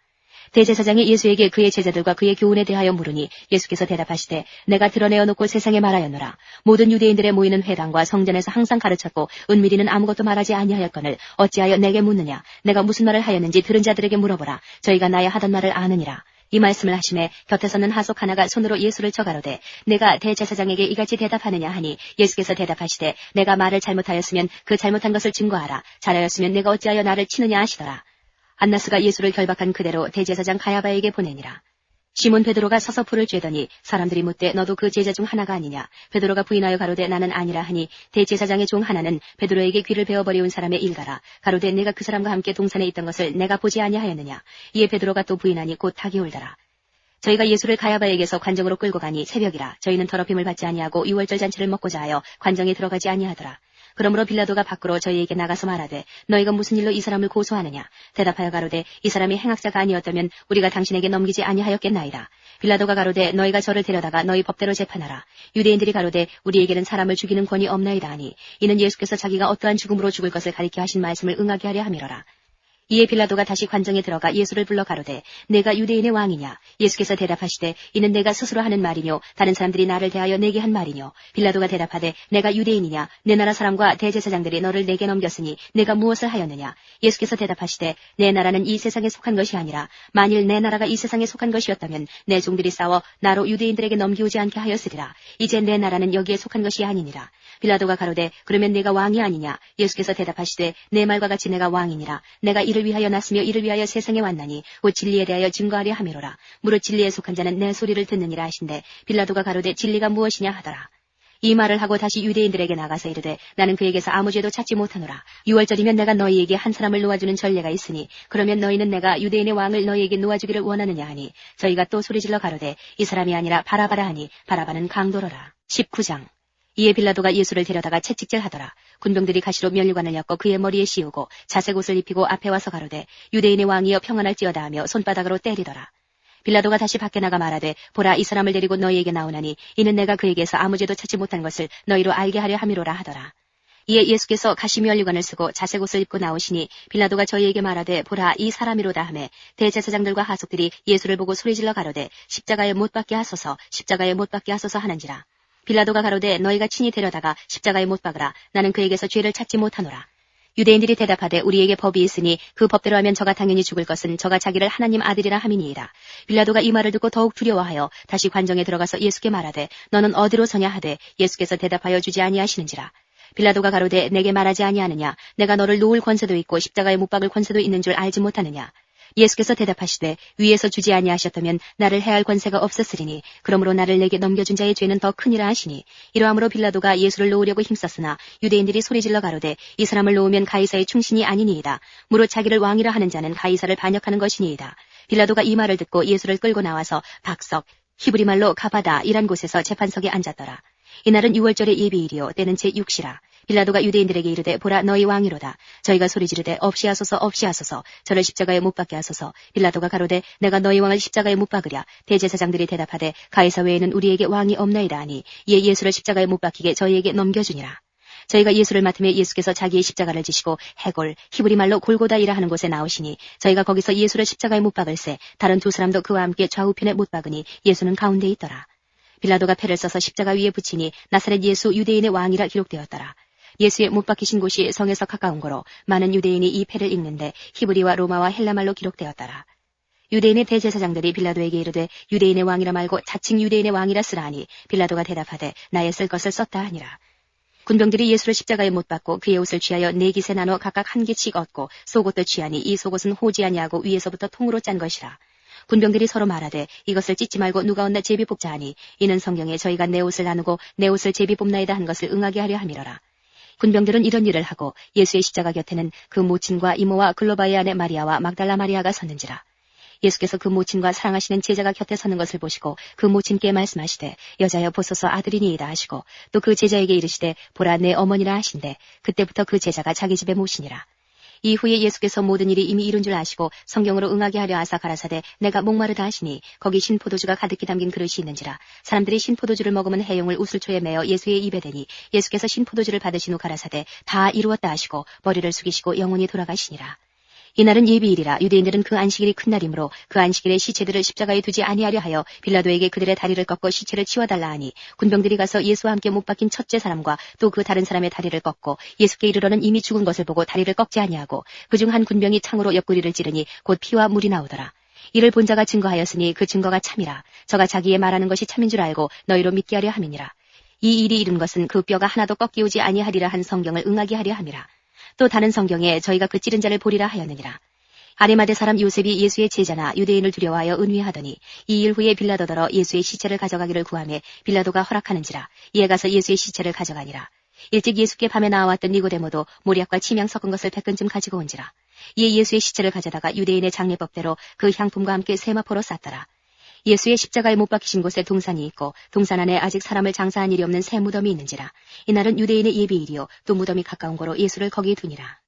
대제사장이 예수에게 그의 제자들과 그의 교훈에 대하여 물으니 예수께서 대답하시되 내가 드러내어 놓고 세상에 말하였노라. 모든 유대인들의 모이는 회당과 성전에서 항상 가르쳤고 은밀히는 아무것도 말하지 아니하였거늘 어찌하여 내게 묻느냐. 내가 무슨 말을 하였는지 들은 자들에게 물어보라. 저희가 나의 하던 말을 아느니라. 이 말씀을 하시매 곁에 서는 하속 하나가 손으로 예수를 쳐 가로되 내가 대제사장에게 이같이 대답하느냐 하니 예수께서 대답하시되 내가 말을 잘못하였으면 그 잘못한 것을 증거하라. 잘하였으면 내가 어찌하여 나를 치느냐 하시더라. 안나스가 예수를 결박한 그대로 대제사장 가야바에게 보내니라. 시몬 베드로가 서서 불을 쬐더니 사람들이 묻되 너도 그 제자 중 하나가 아니냐. 베드로가 부인하여 가로되 나는 아니라 하니 대제사장의 종 하나는 베드로에게 귀를 베어버려온 사람의 일가라. 가로되 내가 그 사람과 함께 동산에 있던 것을 내가 보지 아니하였느냐. 이에 베드로가 또 부인하니 곧 닭이 울더라. 저희가 예수를 가야바에게서 관정으로 끌고 가니 새벽이라. 저희는 더럽힘을 받지 아니하고 유월절 잔치를 먹고자 하여 관정에 들어가지 아니하더라. 그러므로 빌라도가 밖으로 저희에게 나가서 말하되 너희가 무슨 일로 이 사람을 고소하느냐. 대답하여 가로되 이 사람이 행악자가 아니었다면 우리가 당신에게 넘기지 아니하였겠나이다. 빌라도가 가로되 너희가 저를 데려다가 너희 법대로 재판하라. 유대인들이 가로되 우리에게는 사람을 죽이는 권이 없나이다 하니 이는 예수께서 자기가 어떠한 죽음으로 죽을 것을 가리켜 하신 말씀을 응하게 하려 함이로라. 이에 빌라도가 다시 관정에 들어가 예수를 불러 가로되 내가 유대인의 왕이냐. 예수께서 대답하시되 이는 내가 스스로 하는 말이뇨 다른 사람들이 나를 대하여 내게 한 말이뇨. 빌라도가 대답하되 내가 유대인이냐. 내 나라 사람과 대제사장들이 너를 내게 넘겼으니 내가 무엇을 하였느냐. 예수께서 대답하시되 내 나라는 이 세상에 속한 것이 아니라 만일 내 나라가 이 세상에 속한 것이었다면 내 종들이 싸워 나로 유대인들에게 넘기오지 않게 하였으리라. 이제 내 나라는 여기에 속한 것이 아니니라. 빌라도가 가로되 그러면 내가 왕이 아니냐. 예수께서 대답하시되 내 말과 같이 내가 왕이니라. 내가 이를 위하여 났으며 이를 위하여 세상에 왔나니 곧 진리에 대하여 증거하려 함이로라. 무릇 진리에 속한 자는 내 소리를 듣느니라 하신대 빌라도가 가로되 진리가 무엇이냐 하더라. 이 말을 하고 다시 유대인들에게 나가서 이르되 나는 그에게서 아무 죄도 찾지 못하노라. 유월절이면 내가 너희에게 한 사람을 놓아주는 전례가 있으니 그러면 너희는 내가 유대인의 왕을 너희에게 놓아주기를 원하느냐 하니 저희가 또 소리질러 가로되 이 사람이 아니라 바라바라 하니 바라바는 강도로라. 19장. 이에 빌라도가 예수를 데려다가 채찍질하더라. 군병들이 가시로 면류관을 엮어 그의 머리에 씌우고 자색 옷을 입히고 앞에 와서 가로되 유대인의 왕이여 평안할지어다 하며 손바닥으로 때리더라. 빌라도가 다시 밖에 나가 말하되 보라 이 사람을 데리고 너희에게 나오나니 이는 내가 그에게서 아무 죄도 찾지 못한 것을 너희로 알게 하려 함이로라 하더라. 이에 예수께서 가시 면류관을 쓰고 자색 옷을 입고 나오시니 빌라도가 저희에게 말하되 보라 이 사람이로다 하매 대제사장들과 하속들이 예수를 보고 소리질러 가로되 십자가에 못 박게 하소서 십자가에 못 박게 하소서 하는지라. 빌라도가 가로되 너희가 친히 데려다가 십자가에 못 박으라. 나는 그에게서 죄를 찾지 못하노라. 유대인들이 대답하되 우리에게 법이 있으니 그 법대로 하면 저가 당연히 죽을 것은 저가 자기를 하나님 아들이라 함이니이다. 빌라도가 이 말을 듣고 더욱 두려워하여 다시 관정에 들어가서 예수께 말하되 너는 어디로 서냐 하되 예수께서 대답하여 주지 아니하시는지라. 빌라도가 가로되 내게 말하지 아니하느냐. 내가 너를 놓을 권세도 있고 십자가에 못 박을 권세도 있는 줄 알지 못하느냐. 예수께서 대답하시되 위에서 주지 아니하셨다면 나를 해할 권세가 없었으리니 그러므로 나를 내게 넘겨준 자의 죄는 더 크니라 하시니 이러함으로 빌라도가 예수를 놓으려고 힘썼으나 유대인들이 소리질러 가로되 이 사람을 놓으면 가이사의 충신이 아니니이다. 무릇 자기를 왕이라 하는 자는 가이사를 반역하는 것이니이다. 빌라도가 이 말을 듣고 예수를 끌고 나와서 박석 히브리 말로 가바다 이란 곳에서 재판석에 앉았더라. 이날은 6월절의 예비일이요 때는 제6시라. 빌라도가 유대인들에게 이르되 보라 너희 왕이로다. 저희가 소리지르되 없이 하소서 없이 하소서 저를 십자가에 못 박게 하소서. 빌라도가 가로되 내가 너희 왕을 십자가에 못 박으랴. 대제사장들이 대답하되 가이사 외에는 우리에게 왕이 없나이다 하니 이에 예수를 십자가에 못 박히게 저희에게 넘겨주니라. 저희가 예수를 맡으며 예수께서 자기의 십자가를 지시고 해골 히브리 말로 골고다이라 하는 곳에 나오시니 저희가 거기서 예수를 십자가에 못 박을새 다른 두 사람도 그와 함께 좌우편에 못 박으니 예수는 가운데 있더라. 빌라도가 패를 써서 십자가 위에 붙이니 나사렛 예수 유대인의 왕이라 기록되었더라. 예수의 못 박히신 곳이 성에서 가까운 거로 많은 유대인이 이 패를 읽는데 히브리와 로마와 헬라말로 기록되었더라. 유대인의 대제사장들이 빌라도에게 이르되 유대인의 왕이라 말고 자칭 유대인의 왕이라 쓰라 하니 빌라도가 대답하되 나의 쓸 것을 썼다 하니라. 군병들이 예수를 십자가에 못 박고 그의 옷을 취하여 4깃에 나눠 각각 1개씩 얻고 속옷도 취하니 이 속옷은 호지 아니하고 위에서부터 통으로 짠 것이라. 군병들이 서로 말하되 이것을 찢지 말고 누가 얻나 제비 뽑자 하니 이는 성경에 저희가 내 옷을 나누고 내 옷을 제비 뽑나이다 한 것을 응하게 하려 함이로라. 군병들은 이런 일을 하고 예수의 십자가 곁에는 그 모친과 이모와 글로바의 아내 마리아와 막달라 마리아가 섰는지라. 예수께서 그 모친과 사랑하시는 제자가 곁에 서는 것을 보시고 그 모친께 말씀하시되 여자여 보소서 아들이니이다 하시고 또 그 제자에게 이르시되 보라 내 어머니라 하신대 그때부터 그 제자가 자기 집에 모시니라. 이후에 예수께서 모든 일이 이미 이룬 줄 아시고 성경으로 응하게 하려 하사 가라사대 내가 목마르다 하시니 거기 신포도주가 가득히 담긴 그릇이 있는지라. 사람들이 신포도주를 먹으면 해용을 우슬초에 매어 예수의 입에 대니 예수께서 신포도주를 받으신 후 가라사대 다 이루었다 하시고 머리를 숙이시고 영원히 돌아가시니라. 이날은 예비일이라. 유대인들은 그 안식일이 큰 날이므로 그 안식일에 시체들을 십자가에 두지 아니하려 하여 빌라도에게 그들의 다리를 꺾고 시체를 치워달라 하니 군병들이 가서 예수와 함께 못 박힌 첫째 사람과 또 그 다른 사람의 다리를 꺾고 예수께 이르러는 이미 죽은 것을 보고 다리를 꺾지 아니하고 그중 한 군병이 창으로 옆구리를 찌르니 곧 피와 물이 나오더라. 이를 본 자가 증거하였으니 그 증거가 참이라. 저가 자기의 말하는 것이 참인 줄 알고 너희로 믿게 하려 함이니라. 이 일이 이룬 것은 그 뼈가 하나도 꺾이오지 아니하리라 한 성경을 응하게 하려 함이라. 또 다른 성경에 저희가 그 찌른 자를 보리라 하였느니라. 아리마대 사람 요셉이 예수의 제자나 유대인을 두려워하여 은위하더니 이 일 후에 빌라도더러 예수의 시체를 가져가기를 구하매 빌라도가 허락하는지라. 이에 가서 예수의 시체를 가져가니라. 일찍 예수께 밤에 나와왔던 니고데모도 모략과 침향 섞은 것을 100근쯤 가지고 온지라. 이에 예수의 시체를 가져다가 유대인의 장례법대로 그 향품과 함께 세마포로 쌌더라. 예수의 십자가에 못 박히신 곳에 동산이 있고 동산 안에 아직 사람을 장사한 일이 없는 새 무덤이 있는지라. 이날은 유대인의 예비일이요 또 무덤이 가까운 거로 예수를 거기에 두니라.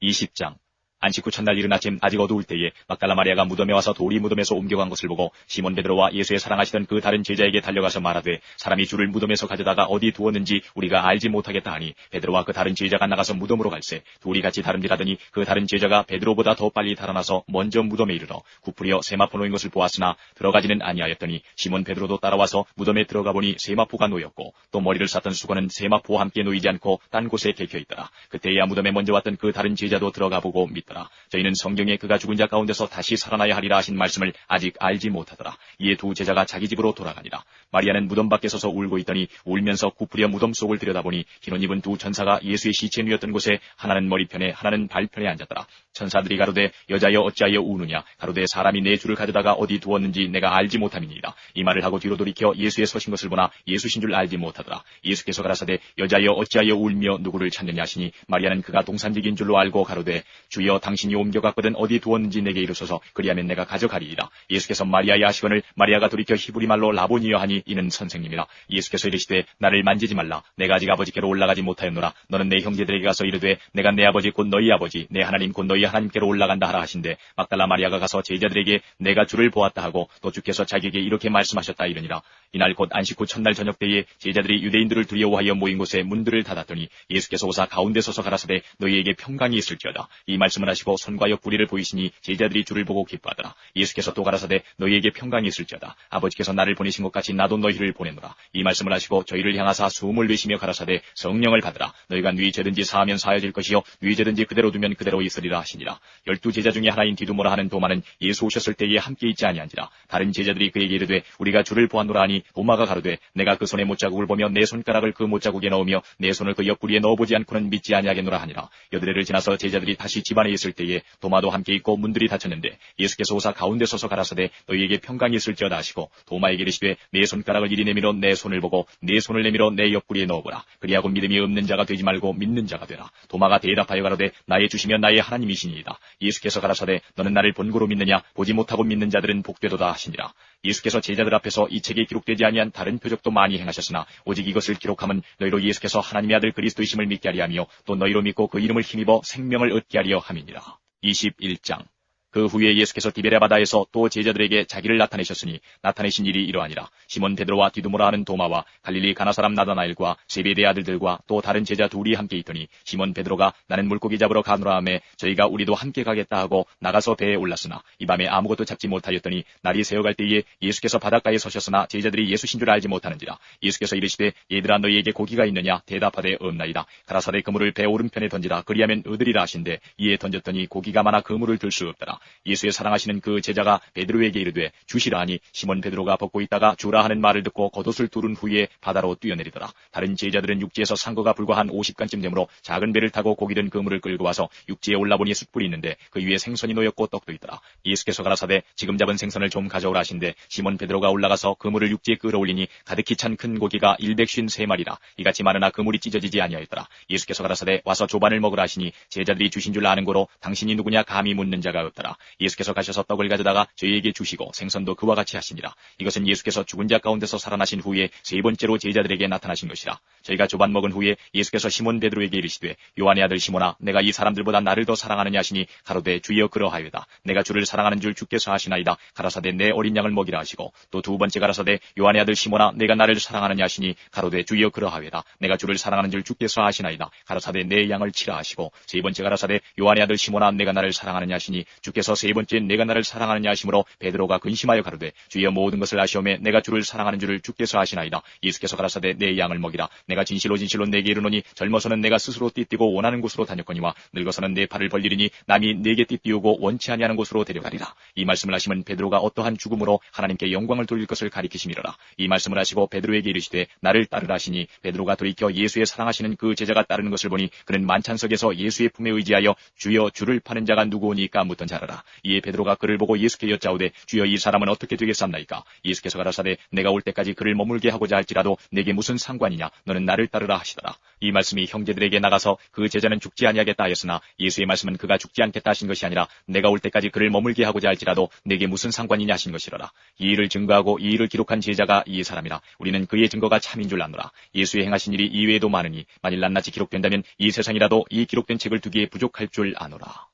20장 안식 후 첫날 이른 아침 아직 어두울 때에 막달라 마리아가 무덤에 와서 돌이 무덤에서 옮겨간 것을 보고 시몬 베드로와 예수의 사랑하시던 그 다른 제자에게 달려가서 말하되 사람이 주를 무덤에서 가져다가 어디 두었는지 우리가 알지 못하겠다 하니 베드로와 그 다른 제자가 나가서 무덤으로 갈새 둘이 같이 다름질하더니 그 다른 제자가 베드로보다 더 빨리 달아나서 먼저 무덤에 이르러 구부려 세마포 놓인 것을 보았으나 들어가지는 아니하였더니 시몬 베드로도 따라와서 무덤에 들어가 보니 세마포가 놓였고 또 머리를 쌌던 수건은 세마포와 함께 놓이지 않고 딴 곳에 개켜 있더라. 그때야 무덤에 먼저 왔던 그 다른 제자도 들어가 보고 믿더라. 저희는 성경에 그가 죽은 자 가운데서 다시 살아나야 하리라 하신 말씀을 아직 알지 못하더라. 이에 두 제자가 자기 집으로 돌아가니라. 마리아는 무덤 밖에 서서 울고 있더니 울면서 구부려 무덤 속을 들여다보니 흰옷 입은 두 천사가 예수의 시체 누였던 곳에 하나는 머리편에 하나는 발편에 앉았더라. 천사들이 가로되 여자여 어찌하여 우느냐. 가로되 사람이 내 주를 가져다가 어디 두었는지 내가 알지 못함이니이다. 이 말을 하고 뒤로 돌이켜 예수의 서신 것을 보나 예수신 줄 알지 못하더라. 예수께서 가라사대 여자여 어찌하여 울며 누구를 찾느냐 하시니 마리아는 그가 동산직인 줄로 알고 가로되 주여 당신이 옮겨갔거든 어디 두었는지 내게 이르소서. 그리하면 내가 가져가리이다. 예수께서 마리아의 하시거늘 마리아가 돌이켜 히브리 말로 라보니여 하니 이는 선생님이라. 예수께서 이르시되 나를 만지지 말라. 내가 아직 아버지께로 올라가지 못하였노라. 너는 내 형제들에게 가서 이르되 내가 내 아버지 곧 너희 아버지 내 하나님 곧 너희 하나님께로 올라간다 하라 하신대. 막달라 마리아가 가서 제자들에게 내가 주를 보았다 하고 또 주께서 자기에게 이렇게 말씀하셨다 이르니라. 이날 곧 안식 후 첫날 저녁 때에 제자들이 유대인들을 두려워하여 모인 곳에 문들을 닫았더니 예수께서 오사 가운데 서서 가라사대 너희에게 평강이 있을지어다. 이 말씀을 하시고 손과 옆구리를 보이시니 제자들이 주를 보고 기뻐하더라. 예수께서 또 가라사대 너희에게 평강이 있을지어다. 아버지께서 나를 보내신 것 같이 나도 너희를 보내노라. 이 말씀을 하시고 저희를 향하사 숨을 내쉬며 가라사대 성령을 받으라. 너희가 네 죄든지 사하면 사하여질 것이요 네 죄든지 그대로 두면 그대로 있으리라 하시니라. 12 제자 중에 하나인 디두모라 하는 도마는 예수 오셨을 때에 함께 있지 아니한지라. 다른 제자들이 그에게 이르되 우리가 주를 보았노라 하니 도마가 가로되 내가 그 손의 못자국을 보며 내 손가락을 그 못자국에 넣으며 내 손을 그 옆구리에 넣어보지 않고는 믿지 아니하겠노라 하니라. 여드레를 지나서 제자들이 다시 집안에 있을 때에 도마도 함께 있고 문들이 닫혔는데 예수께서 오사 가운데 서서 가라사대 너희에게 평강이 있을지어다 하시고 도마에게 이르시되 내 손가락을 이리 내밀어 내 손을 보고 내 손을 내밀어 내 옆구리에 넣어보라. 그리하고 믿음이 없는 자가 되지 말고 믿는 자가 되라. 도마가 대답하여 가로되 나의 주시면 나의 하나님이시니이다. 예수께서 가라사대 너는 나를 본고로 믿느냐 보지 못하고 믿는 자들은 복되도다 하시니라. 예수께서 제자들 앞에서 이 책에 기록되지 아니한 다른 표적도 많이 행하셨으나 오직 이것을 기록함은 너희로 예수께서 하나님의 아들 그리스도이심을 믿게 하리 하며 또 너희로 믿고 그 이름을 힘입어 생명을 얻게 하려 함이니라. 21장. 그 후에 예수께서 디베랴 바다에서 또 제자들에게 자기를 나타내셨으니 나타내신 일이 이러하니라. 시몬 베드로와 디두모라 하는 도마와 갈릴리 가나 사람 나다나엘과 세베대의 아들들과 또 다른 제자 둘이 함께 있더니 시몬 베드로가 나는 물고기 잡으러 가노라 하매 저희가 우리도 함께 가겠다 하고 나가서 배에 올랐으나 이 밤에 아무것도 잡지 못하였더니 날이 새어갈 때에 예수께서 바닷가에 서셨으나 제자들이 예수신 줄 알지 못하는지라. 예수께서 이르시되 얘들아 너희에게 고기가 있느냐 대답하되 없나이다. 가라사대 그물을 배 오른편에 던지라 그리하면 얻으리라 하신대 이에 던졌더니 고기가 많아 그물을 들 수 없더라. 예수의 사랑하시는 그 제자가 베드로에게 이르되 주시라 하니 시몬 베드로가 벗고 있다가 주라 하는 말을 듣고 겉옷을 두른 후에 바다로 뛰어내리더라. 다른 제자들은 육지에서 산 거가 불과 한 50간쯤 되므로 작은 배를 타고 고기든 그물을 끌고 와서 육지에 올라보니 숯불이 있는데 그 위에 생선이 놓였고 떡도 있더라. 예수께서 가라사대 지금 잡은 생선을 좀 가져오라 하신대 시몬 베드로가 올라가서 그물을 육지에 끌어올리니 가득히 찬 큰 고기가 153마리라. 이같이 많으나 그물이 찢어지지 아니하였더라. 예수께서 가라사대 와서 조반을 먹으라 하시니 제자들이 주신 줄 아는 고로 당신이 누구냐 감히 묻는 자가 없더라. 예수께서 가셔서 떡을 가져다가 저희에게 주시고 생선도 그와 같이 하시니라. 이것은 예수께서 죽은 자 가운데서 살아나신 후에 세 번째로 제자들에게 나타나신 것이라. 저희가 조반 먹은 후에 예수께서 시몬 베드로에게 이르시되 요한의 아들 시몬아 내가 이 사람들보다 나를 더 사랑하느냐 하시니 가로되 주여 그러하여다. 내가 주를 사랑하는 줄 주께서 하시나이다. 가라사대 내 어린 양을 먹이라 하시고 또 두 번째 가라사대 요한의 아들 시몬아 내가 나를 사랑하느냐 하시니 가로되 주여 그러하여다. 내가 주를 사랑하는 줄 주께서 하시나이다. 가라사대 내 양을 치라 하시고 세 번째 가라사대 요한의 아들 시몬아 내가 나를 사랑하느냐 하시니 주께서 세 번째 내가 나를 사랑하느냐 하시므로 베드로가 근심하여 가로되 주여 모든 것을 아시오매 내가 주를 사랑하는 줄을 주께서 아시나이다. 예수께서 가라사대 내 양을 먹이라. 내가 진실로 진실로 내게 이르노니 젊어서는 내가 스스로 띠띠고 원하는 곳으로 다녔거니와 늙어서는 내 팔을 벌리리니 남이 내게 띠띠우고 원치 아니하는 곳으로 데려가리라. 이 말씀을 하시면 베드로가 어떠한 죽음으로 하나님께 영광을 돌릴 것을 가리키심이로라. 이 말씀을 하시고 베드로에게 이르시되 나를 따르라 하시니 베드로가 돌이켜 예수의 사랑하시는 그 제자가 따르는 것을 보니 그는 만찬석에서 예수의 품에 의지하여 주여 주를 파는 자가 누구오니까 묻던 자라라. 이에 베드로가 그를 보고 예수께 여짜오되 주여 이 사람은 어떻게 되겠사옵나이까? 예수께서 가라사대 내가 올 때까지 그를 머물게 하고자 할지라도 내게 무슨 상관이냐? 너는 나를 따르라 하시더라. 이 말씀이 형제들에게 나가서 그 제자는 죽지 아니하겠다 하였으나 예수의 말씀은 그가 죽지 않겠다 하신 것이 아니라 내가 올 때까지 그를 머물게 하고자 할지라도 내게 무슨 상관이냐 하신 것이로라. 이 일을 증거하고 이 일을 기록한 제자가 이 사람이라. 우리는 그의 증거가 참인 줄 아노라. 예수의 행하신 일이 이외에도 많으니 만일 낱낱이 기록된다면 이 세상이라도 이 기록된 책을 두기에 부족할 줄 아노라.